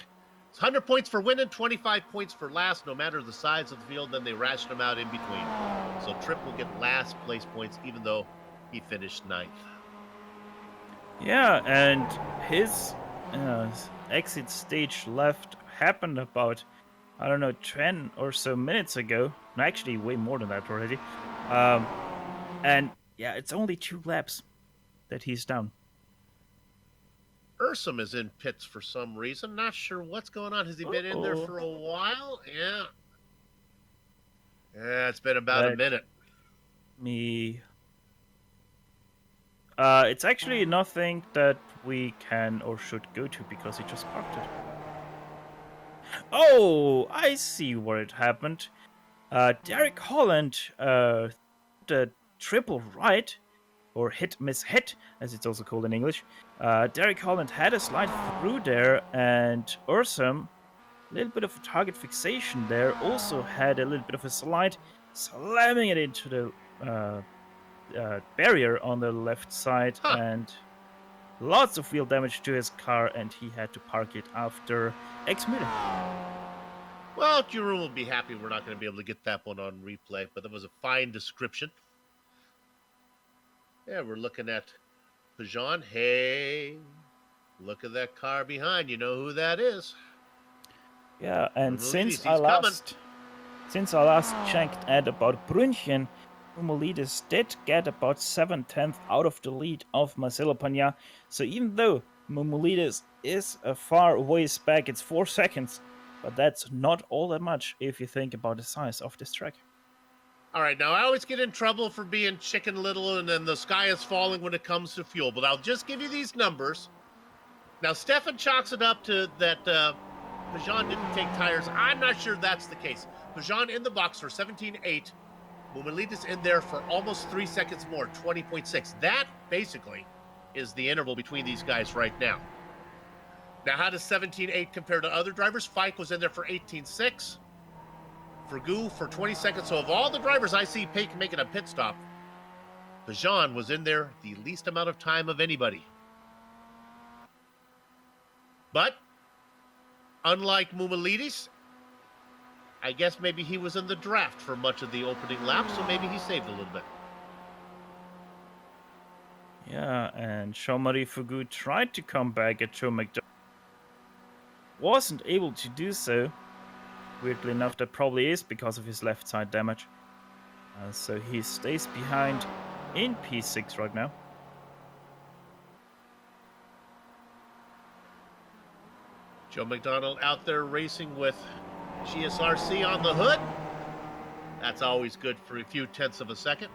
It's 100 points for winning, 25 points for last, no matter the size of the field, then they ration them out in between. So Tripp will get last place points, even though he finished 9th. Yeah, and his exit stage left happened about, 10 or so minutes ago. No, actually, way more than that already. And yeah, it's only 2 laps that he's down. Ursum is in pits for some reason. Not sure what's going on. Has he been in there for a while? Yeah. Yeah, it's been about a minute. It's actually nothing that we can or should go to because he just parked it. Oh, I see where it happened. Derek Holland, the triple right, or hit-miss hit, as it's also called in English. Derek Holland had a slide through there, and Ursum, a little bit of a target fixation there, also had a little bit of a slide, slamming it into the barrier on the left side, and lots of wheel damage to his car, and he had to park it after X minute. Well, Jerome will be happy we're not going to be able to get that one on replay, but that was a fine description. Yeah, we're looking at Pajan. Hey, Look at that car behind. You know who that is. Yeah, and Mumulidis, since I coming. last checked at about Brünchen, Mumulidis did get about 7/10 out of the lead of Marcelo Pagna. So even though Mumulidis is a far ways back, it's 4 seconds, but that's not all that much if you think about the size of this track. All right, now I always get in trouble for being chicken little and then the sky is falling when it comes to fuel, but I'll just give you these numbers. Now, Stefan chalks it up to that Pajan didn't take tires. I'm not sure that's the case. Pajan in the box for 17.8. Mumulidis in there for almost 3 seconds more, 20.6. That basically is the interval between these guys right now. Now, how does 17.8 compare to other drivers? Fike was in there for 18.6. Fergu for 20 seconds. So of all the drivers I see making a pit stop, Pajan was in there the least amount of time of anybody. But unlike Mumulidis, I guess maybe he was in the draft for much of the opening lap, so maybe he saved a little bit. Yeah, and Jean-Marie Fergu tried to come back at Joe McDonald. Wasn't able to do so. Weirdly enough, that probably is because of his left side damage. So he stays behind in P6 right now. Joe McDonald out there racing with GSRC on the hood. That's always good for a few tenths of a second.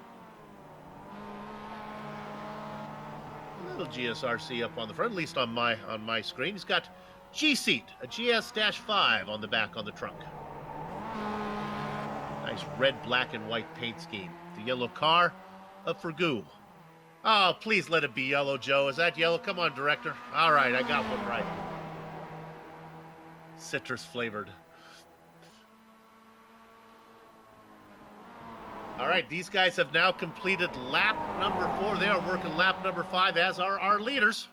A little GSRC up on the front, at least on my screen. He's got G-Seat, a GS-5 on the back on the trunk. Nice red, black, and white paint scheme. The yellow car of Fergu. Oh, please let it be yellow, Joe. Is that yellow? Come on, director. All right, I got one right. Citrus flavored. All right, these guys have now completed lap number 4. They are working lap number 5, as are our leaders.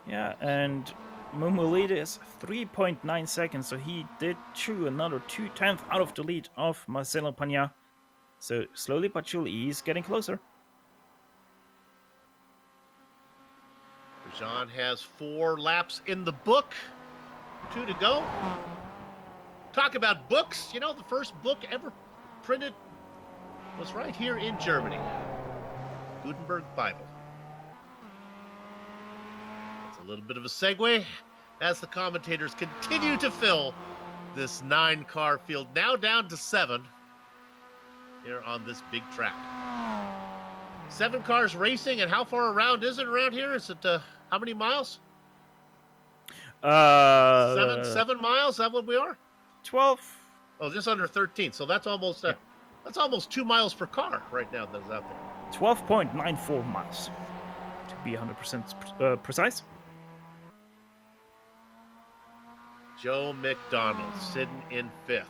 Yeah, and Mumulidis 3.9 seconds, so he did chew another 2/10 out of the lead of Marcelo Pagna. So slowly but surely he's getting closer. Jean has 4 laps in the book. 2 to go. Talk about books. You know, the first book ever printed was right here in Germany. Gutenberg Bible. It's a little bit of a segue as the commentators continue to fill this 9-car field, now down to 7 here on this big track. 7 cars racing, and how far around is it around here? Is it how many miles? 7 miles. Is that what we are? 12. Oh, just under 13. So that's almost that's almost 2 miles per car right now that's out there. 12.94 miles to be 100% precise. Joe McDonald sitting in 5th.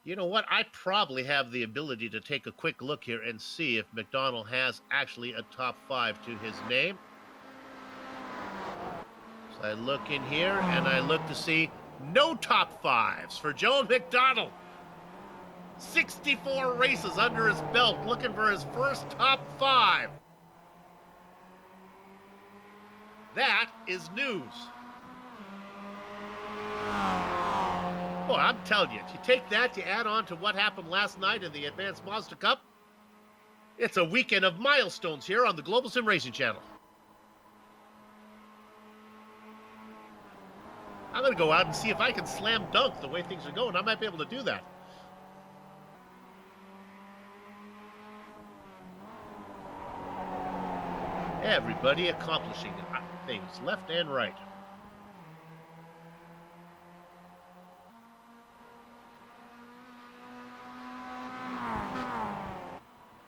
You know what? I probably have the ability to take a quick look here and see if McDonald has actually a top 5 to his name. So I look in here and I look to see no top 5s for Joe McDonald. 64 races under his belt, looking for his first top 5. That is news. Boy, I'm telling you, you take that, you add on to what happened last night in the Advanced Mazda Cup, it's a weekend of milestones here on the Global Sim Racing Channel. I'm going to go out and see if I can slam dunk the way things are going. I might be able to do that. Everybody accomplishing things left and right.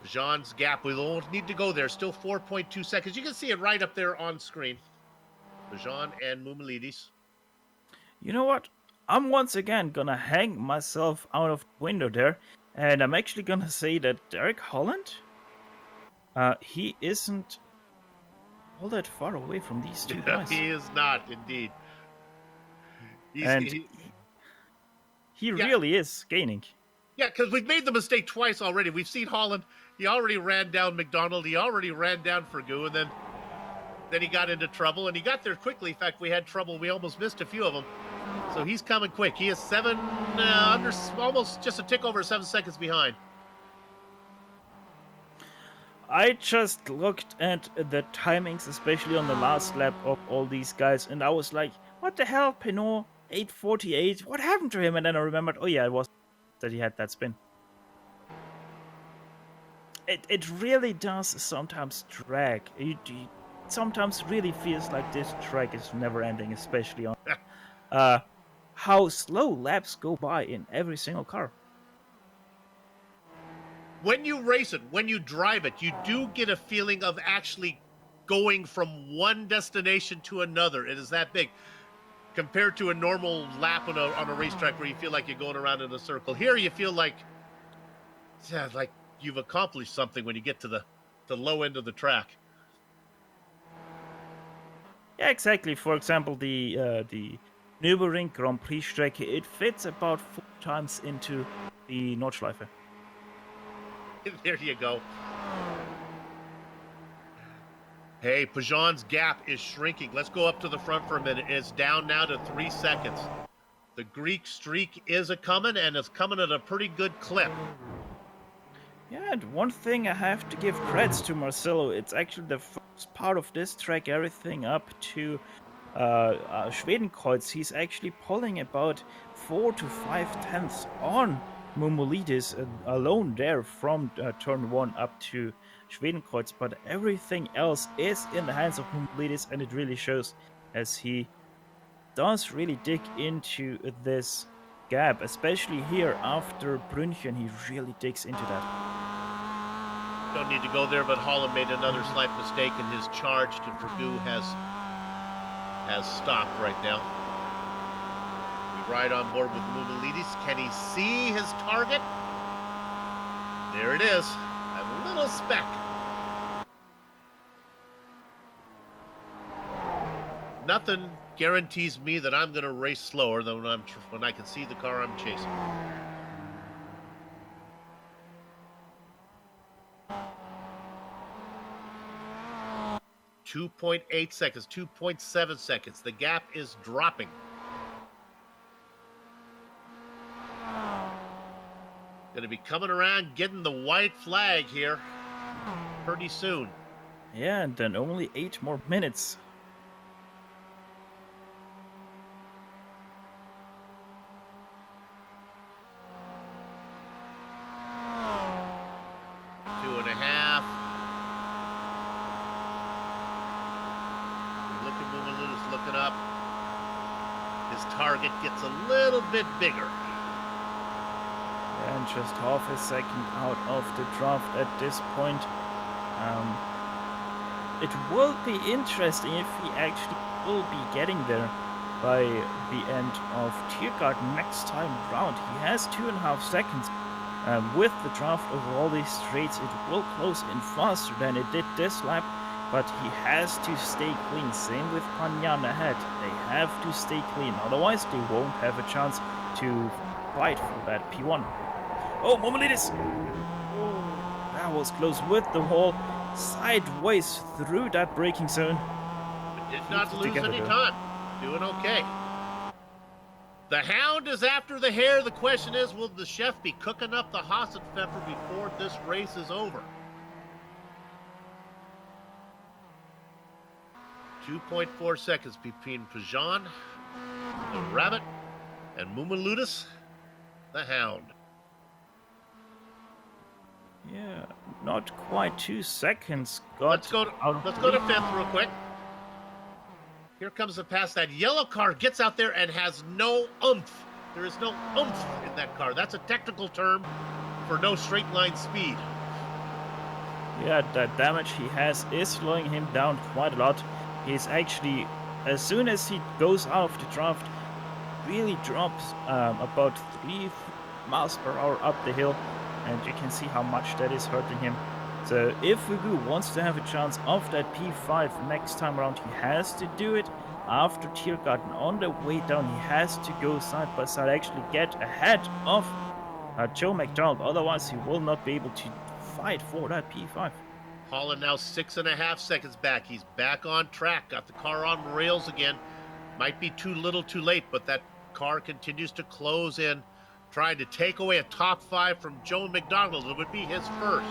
Jean's gap, we won't need to go there. Still 4.2 seconds. You can see it right up there on screen. Jean and Mumulidis. You know what? I'm once again gonna hang myself out of the window there, and I'm actually gonna say that Derek Holland, he isn't all that far away from these two guys. He is not, indeed. He really is gaining. Yeah, because we've made the mistake twice already. We've seen Holland. He already ran down McDonald. He already ran down Fergu, and then he got into trouble, and he got there quickly. In fact, we had trouble. We almost missed a few of them. So he's coming quick. He is almost just a tick over 7 seconds behind. I just looked at the timings, especially on the last lap of all these guys, and I was like, what the hell, Pinot, 8:48, what happened to him? And then I remembered, oh yeah, it was that he had that spin. It really does sometimes drag. It sometimes really feels like this track is never ending, especially on how slow laps go by in every single car. When you race it, when you drive it, you do get a feeling of actually going from one destination to another. It is that big. Compared to a normal lap on a racetrack where you feel like you're going around in a circle. Here you feel like you've accomplished something when you get to the low end of the track. Yeah, exactly. For example, the Nürburgring Grand Prix Strecke, it fits about 4 times into the Nordschleife. There you go. Hey, Pajan's gap is shrinking. Let's go up to the front for a minute. It's down now to 3 seconds. The Greek streak is a-coming, and it's coming at a pretty good clip. Yeah, and one thing I have to give credits to Marcelo, it's actually the first part of this track, everything up to Schwedenkreuz. He's actually pulling about 4 to 5 tenths on Mumulidis alone there from turn 1 up to Schwedenkreuz, but everything else is in the hands of Mumulidis, and it really shows as he does really dig into this gap, especially here after Brünchen. He really digs into that. Don't need to go there, but Holland made another slight mistake, and his charge to Fergu has stopped right now. We ride on board with Mumulidis. Can he see his target? There it is. A little speck. Nothing guarantees me that I'm going to race slower than when I can see the car I'm chasing. .8 seconds, 2.7 seconds. The gap is dropping. Going to be coming around, getting the white flag here pretty soon. Yeah, and then only 8 more minutes. Looking up. His target gets a little bit bigger. And just half a second out of the draft at this point. It will be interesting if he actually will be getting there by the end of Tiergarten next time round. He has 2.5 seconds. With the draft over all these straights, it will close in faster than it did this lap. But he has to stay clean. Same with Panyan ahead. They have to stay clean. Otherwise, they won't have a chance to fight for that P1. Oh, Mumulidis! That was close with the wall. Sideways through that braking zone. Did not lose any time. Doing okay. The Hound is after the hare. The question is, will the chef be cooking up the Hassenpfeffer before this race is over? 2.4 seconds between Pajan, the Rabbit, and Mumulidis, the Hound. Yeah, not quite 2 seconds. Let's go to fifth real quick. Here comes the pass. That yellow car gets out there and has no oomph. There is no oomph in that car. That's a technical term for no straight line speed. Yeah, that damage he has is slowing him down quite a lot. He's actually, as soon as he goes out of the draft, really drops about 3 miles per hour up the hill, and you can see how much that is hurting him. So if Fergu wants to have a chance of that P5 next time around, he has to do it after Tiergarten. On the way down, he has to go side by side, actually get ahead of Joe McDonald. Otherwise, he will not be able to fight for that P5. Holland now 6.5 seconds back. He's back on track. Got the car on rails again. Might be too little too late, but that car continues to close in, trying to take away a top 5 from Joe McDonald. It would be his first.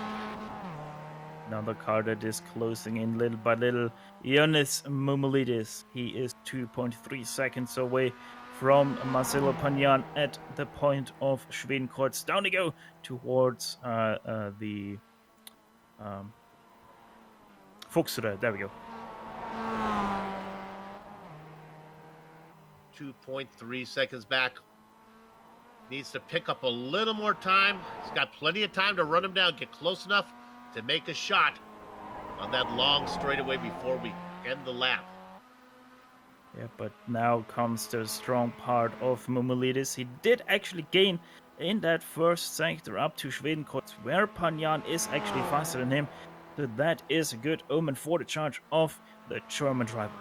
Another car that is closing in little by little. Ioannis Moumoulidis. He is 2.3 seconds away from Marcelo Pagnan at the point of Schwedenkreuz. Down they go towards the Fuchsrud. There we go. 2.3 seconds back. Needs to pick up a little more time. He's got plenty of time to run him down, get close enough to make a shot on that long straightaway before we end the lap. Yeah, but now comes the strong part of Moumoulidis. He did actually gain in that first sector up to Schwedenkreuz, where Pagnan is actually faster than him. So that is a good omen for the charge of the German driver.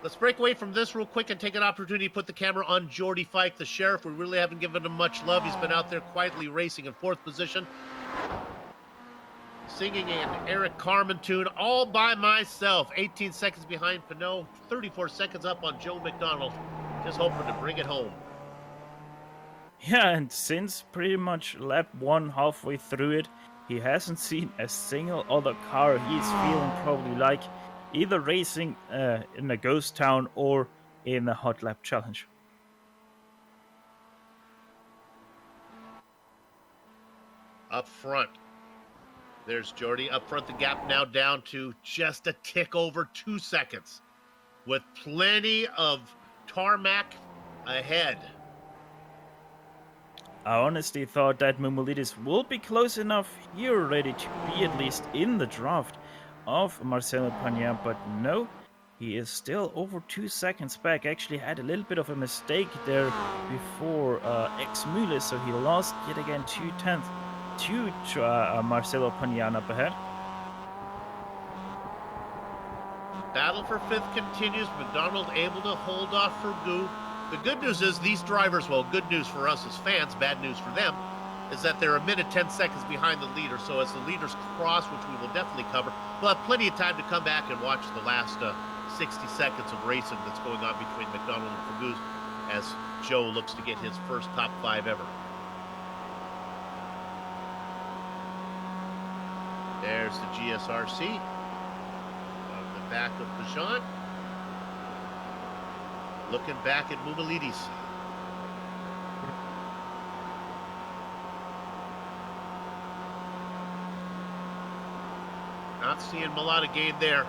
Let's break away from this real quick and take an opportunity to put the camera on Jordy Fike, the sheriff. We really haven't given him much love. He's been out there quietly racing in 4th position, singing an Eric Carmen tune all by myself. 18 seconds behind Pinot, 34 seconds up on Joe McDonald. Just hoping to bring it home. Yeah, and since pretty much lap 1 halfway through it, he hasn't seen a single other car. He's feeling probably like either racing in a ghost town or in a hot lap challenge. Up front, there's Jordy. Up front, the gap now down to just a tick over 2 seconds, with plenty of tarmac ahead. I honestly thought that Moumoulidis will be close enough here already to be at least in the draft of Marcelo Pagnan, but no, he is still over 2 seconds back. Actually had a little bit of a mistake there before X Müller, so he lost yet again 2/10 to Marcelo Pagnan up ahead. Battle for 5th continues. McDonald able to hold off Fergu. The good news is these drivers, well, good news for us as fans, bad news for them, is that they're a minute 10 seconds behind the leader. So as the leaders cross, which we will definitely cover, we'll have plenty of time to come back and watch the last 60 seconds of racing that's going on between McDonald and Fergus as Joe looks to get his first top 5 ever. There's the GSRC on the back of Pajan. Looking back at Moumoulidis. Not seeing a lot of gain there.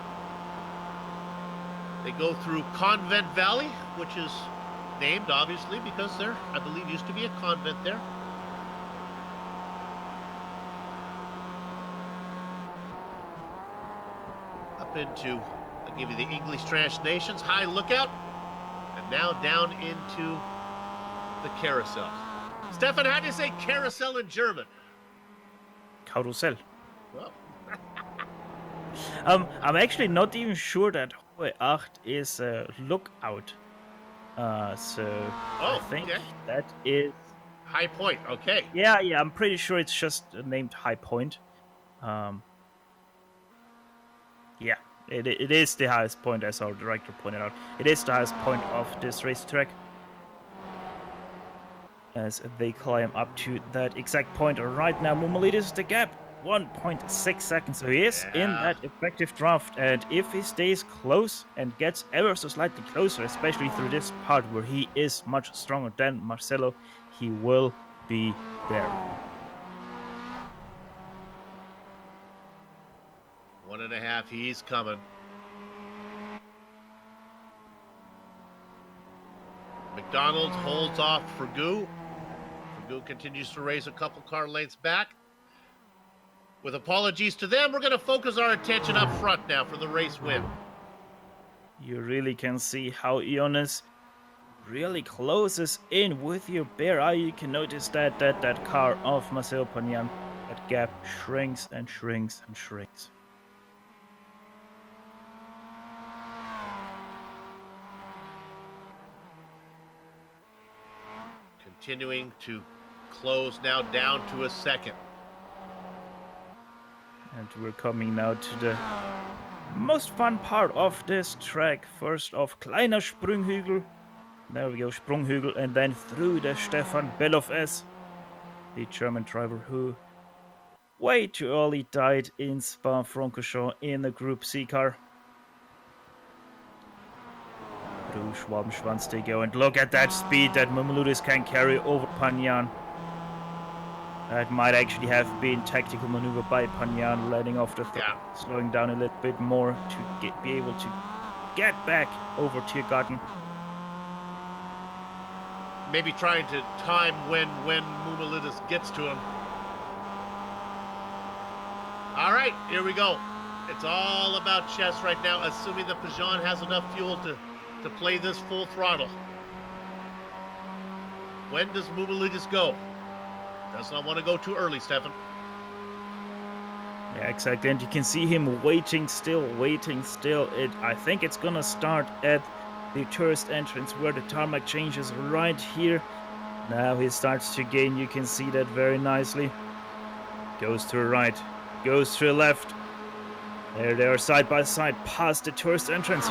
They go through Convent Valley, which is named obviously because there, I believe, used to be a convent there. Up into, I'll give you the English translations, High Lookout, and now down into the carousel. Stefan, how do you say carousel in German? Karussell. Well, I'm actually not even sure that Hohe 8 is a lookout. So I think okay. that is High Point, okay. Yeah, I'm pretty sure it's just named High Point. Yeah, it is the highest point, as our director pointed out. It is the highest point of this racetrack. As they climb up to that exact point right now, Moumoulidis the gap, 1.6 seconds. So he is in that effective draft, and if he stays close and gets ever so slightly closer, especially through this part where he is much stronger than Marcelo, he will be there. 1.5, he's coming. McDonald holds off Fergu. Fergu continues to raise a couple car lengths back. With apologies to them, we're going to focus our attention up front now for the race win. You really can see how Ioannis really closes in with your bare eye. You can notice that that car of Marcelo Pagnan, that gap shrinks and shrinks and shrinks. continuing to close now down to a second. And we're coming now to the most fun part of this track. First off, kleiner Sprunghügel. There we go, Sprunghügel, and then through the Stefan Bellof S, the German driver who way too early died in Spa-Francorchamps in the Group C car. Through Schwabenschwanz they go, and look at that speed that Mumuludis can carry over Panyan. That might actually have been tactical maneuver by Panyan, letting off the slowing down a little bit more to be able to get back over Tiergarten. Maybe trying to time when Mumulidis gets to him. All right, here we go. It's all about chess right now, assuming that Pajan has enough fuel to play this full throttle. When does Mumulidis go? Does not want to go too early, Stefan. Yeah, exactly. And you can see him waiting still. I think it's gonna start at the tourist entrance where the tarmac changes right here. Now he starts to gain. You can see that very nicely. Goes to the right, goes to the left. There they are side by side past the tourist entrance.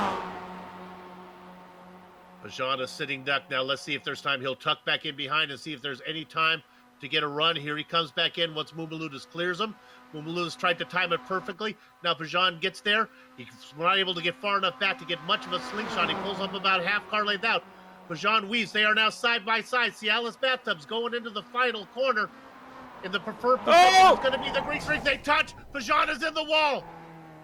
Pajan is sitting duck. Now let's see if there's time. He'll tuck back in behind and see if there's any time to get a run. Here he comes back in once Mumuludis clears him. Mumuludis tried to time it perfectly. Now Pajan gets there. He's not able to get far enough back to get much of a slingshot. He pulls up about half car length out. Pajan weaves. They are now side by side. Cialis Bathtubs going into the final corner. In the preferred position, it's going to be the Greek streak. They touch. Pajan is in the wall.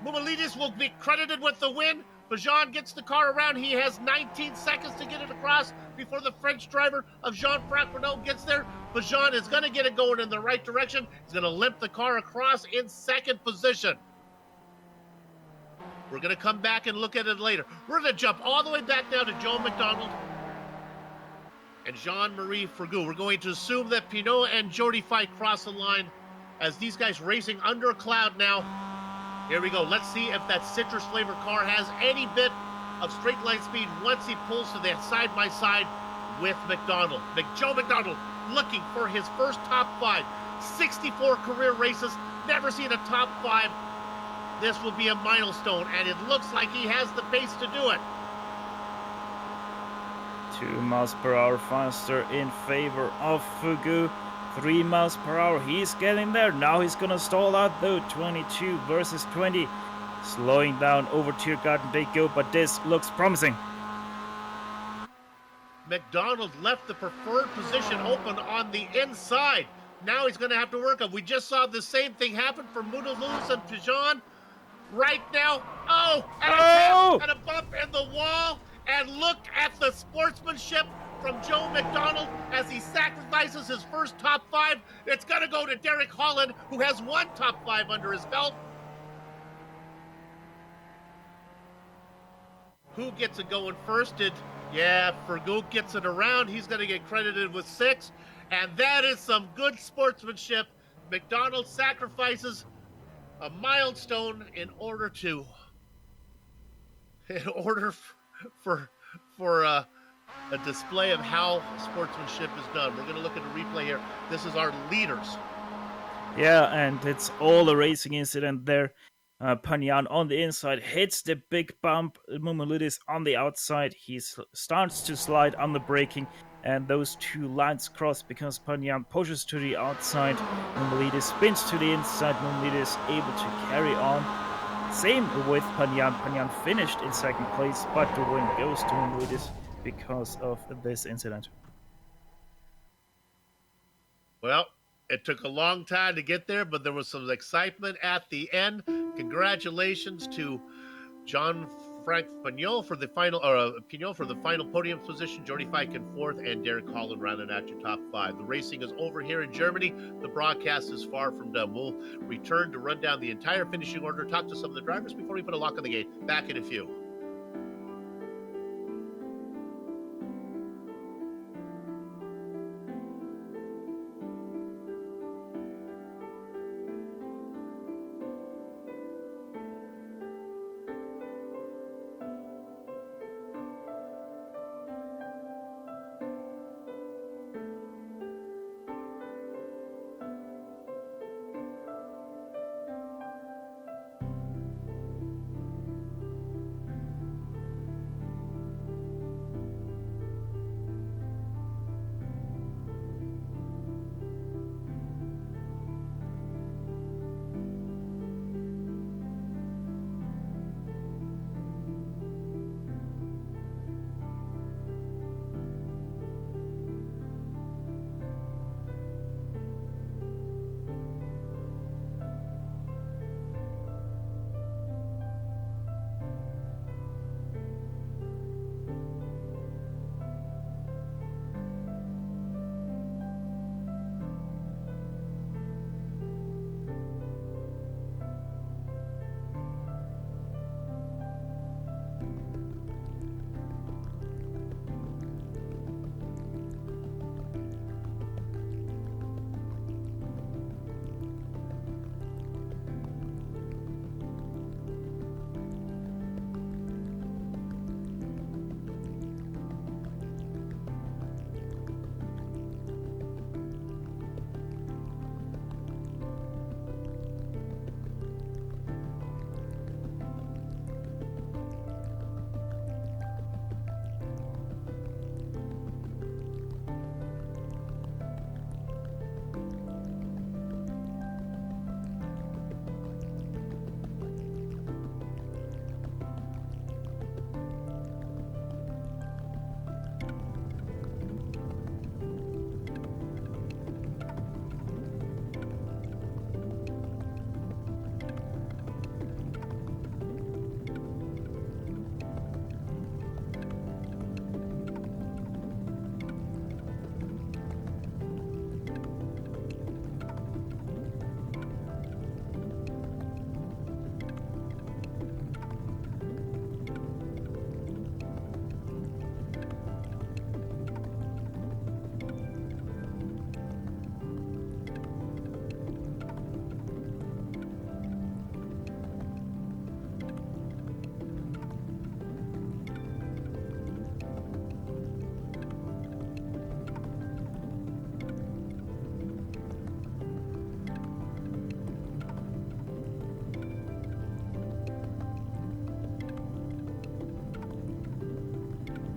Mumulidis will be credited with the win. Pajan gets the car around. He has 19 seconds to get it across before the French driver of Jean-Franc Renault gets there. Pajan is going to get it going in the right direction. He's going to limp the car across in second position. We're going to come back and look at it later. We're going to jump all the way back down to Joe McDonald and Jean-Marie Fergu. We're going to assume that Pinot and Jordi Fight cross the line as these guys racing under a cloud now. Here we go. Let's see if that citrus flavored car has any bit of straight line speed once he pulls to that side by side with McDonald. Joe McDonald looking for his first top 5. 64 career races, never seen a top 5. This will be a milestone, and it looks like he has the pace to do it. 2 miles per hour faster in favor of Fugu. 3 miles per hour, he's getting there. Now he's gonna stall out though. 22 versus 20. Slowing down over Tiergarten they go, but this looks promising. McDonald left the preferred position open on the inside. Now he's gonna have to work up. We just saw the same thing happen for Mouloudou and Pajan. Right now, and a bump in the wall. And look at the sportsmanship from Joe McDonald as he sacrifices his first top 5. It's going to go to Derek Holland, who has 1 top 5 under his belt. Who gets it going first? Fergu gets it around. He's going to get credited with 6. And that is some good sportsmanship. McDonald sacrifices a milestone in order for a display of how sportsmanship is done. We're going to look at a replay here. This is our leaders. Yeah, and it's all a racing incident there. Panyan on the inside hits the big bump. Mumulidis on the outside. He starts to slide on the braking, and those 2 lines cross because Panyan pushes to the outside. Mumulidis spins to the inside. Mumulidis able to carry on. Same with Panyan. Panyan finished in second place, but the win goes to Mumulidis because of this incident. Well, it took a long time to get there, but there was some excitement at the end. Congratulations to Jean-Franc Pignol for the final, podium position. Jordi Fike in 4th, and Derek Holland rounding out your top 5. The racing is over here in Germany. The broadcast is far from done. We'll return to run down the entire finishing order, talk to some of the drivers before we put a lock on the gate. Back in a few.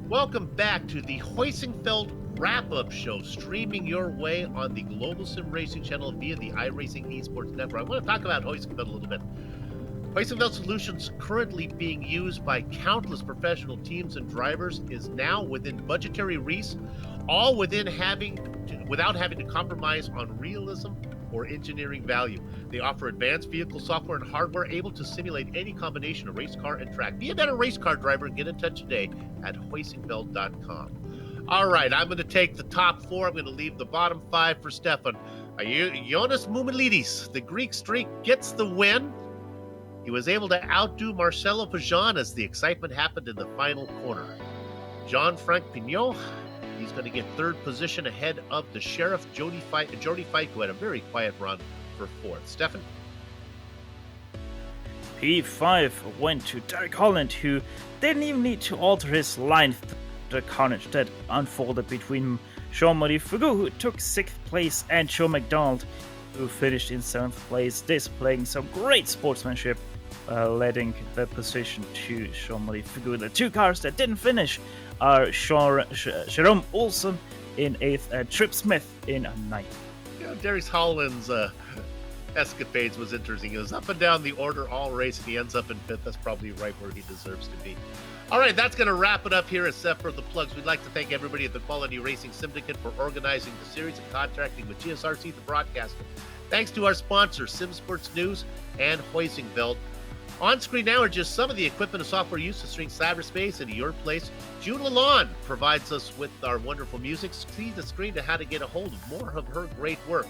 Welcome back to the Hoisingfeld Wrap-Up Show, streaming your way on the Global Sim Racing channel via the iRacing Esports Network. I want to talk about Hoisingfeld a little bit. Hoisingfeld Solutions, currently being used by countless professional teams and drivers, is now within budgetary reach, all without having to compromise on realism or engineering value. They offer advanced vehicle software and hardware able to simulate any combination of race car and track. Be a better race car driver and get in touch today at hoisingfeld.com. All right, I'm going to take the top four. I'm going to leave the bottom five for Stefan. Jonas Moumelidis, the Greek streak, gets the win. He was able to outdo Marcelo Pajan as the excitement happened in the final corner. Jean-Franc Pignot, he's going to get third position ahead of the Sheriff Jody Fike, who had a very quiet run for fourth. Stefan? P5 went to Derek Holland, who didn't even need to alter his line. The carnage that unfolded between Jean-Marie Foucault, who took 6th place, and Joe McDonald, who finished in 7th place, displaying some great sportsmanship, letting the position to Jean-Marie Foucault. The two cars that didn't finish are Jerome Olsen in 8th and Trip Smith in 9th. Yeah, Darius Holland's escapades was interesting. He was up and down the order all race, and he ends up in 5th. That's probably right where he deserves to be. All right, that's going to wrap it up here, except for the plugs. We'd like to thank everybody at the Quality Racing Syndicate for organizing the series and contracting with GSRC, the broadcaster. Thanks to our sponsors, Sim Sports News and Hoisingfeld. On screen now are just some of the equipment and software used to string cyberspace into your place. June Lalonde provides us with our wonderful music. See the screen to how to get a hold of more of her great work.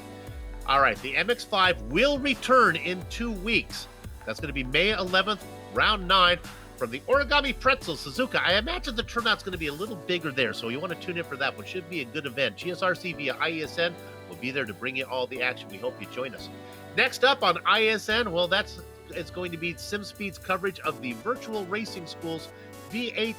All right, the MX5 will return in 2 weeks. That's going to be May 11th, round 9. From the Origami Pretzel, Suzuka. I imagine the turnout's going to be a little bigger there, so you want to tune in for that one. Should be a good event. GSRC via ISN will be there to bring you all the action. We hope you join us. Next up on ISN, well, it's going to be SimSpeed's coverage of the Virtual Racing School's V8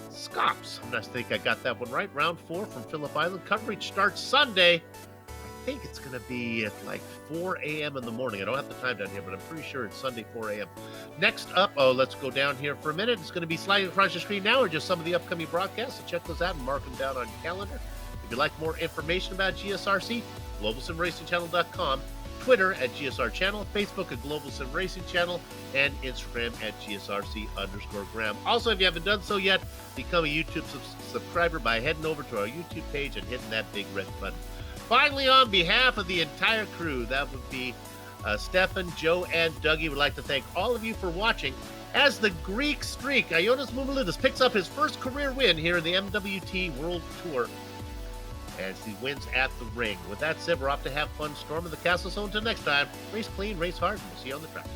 Scops. I think I got that one right. Round 4 from Phillip Island. Coverage starts Sunday. I think it's going to be at like 4 a.m. in the morning. I don't have the time down here, but I'm pretty sure it's Sunday, 4 a.m. Next up, let's go down here for a minute. It's going to be sliding across the screen now, or just some of the upcoming broadcasts. So check those out and mark them down on your calendar. If you'd like more information about GSRC, GlobalSimRacingChannel.com, Twitter at GSR Channel, Facebook at Global Sim Racing Channel, and Instagram at GSRC_Graham. Also, if you haven't done so yet, become a YouTube subscriber by heading over to our YouTube page and hitting that big red button. Finally, on behalf of the entire crew, that would be Stefan, Joe, and Dougie, would like to thank all of you for watching as the Greek streak, Ioannis Moumelidis, picks up his first career win here in the MWT World Tour as he wins at the ring. With that said, we're off to have fun storming the castle. So until next time, race clean, race hard, and we'll see you on the track.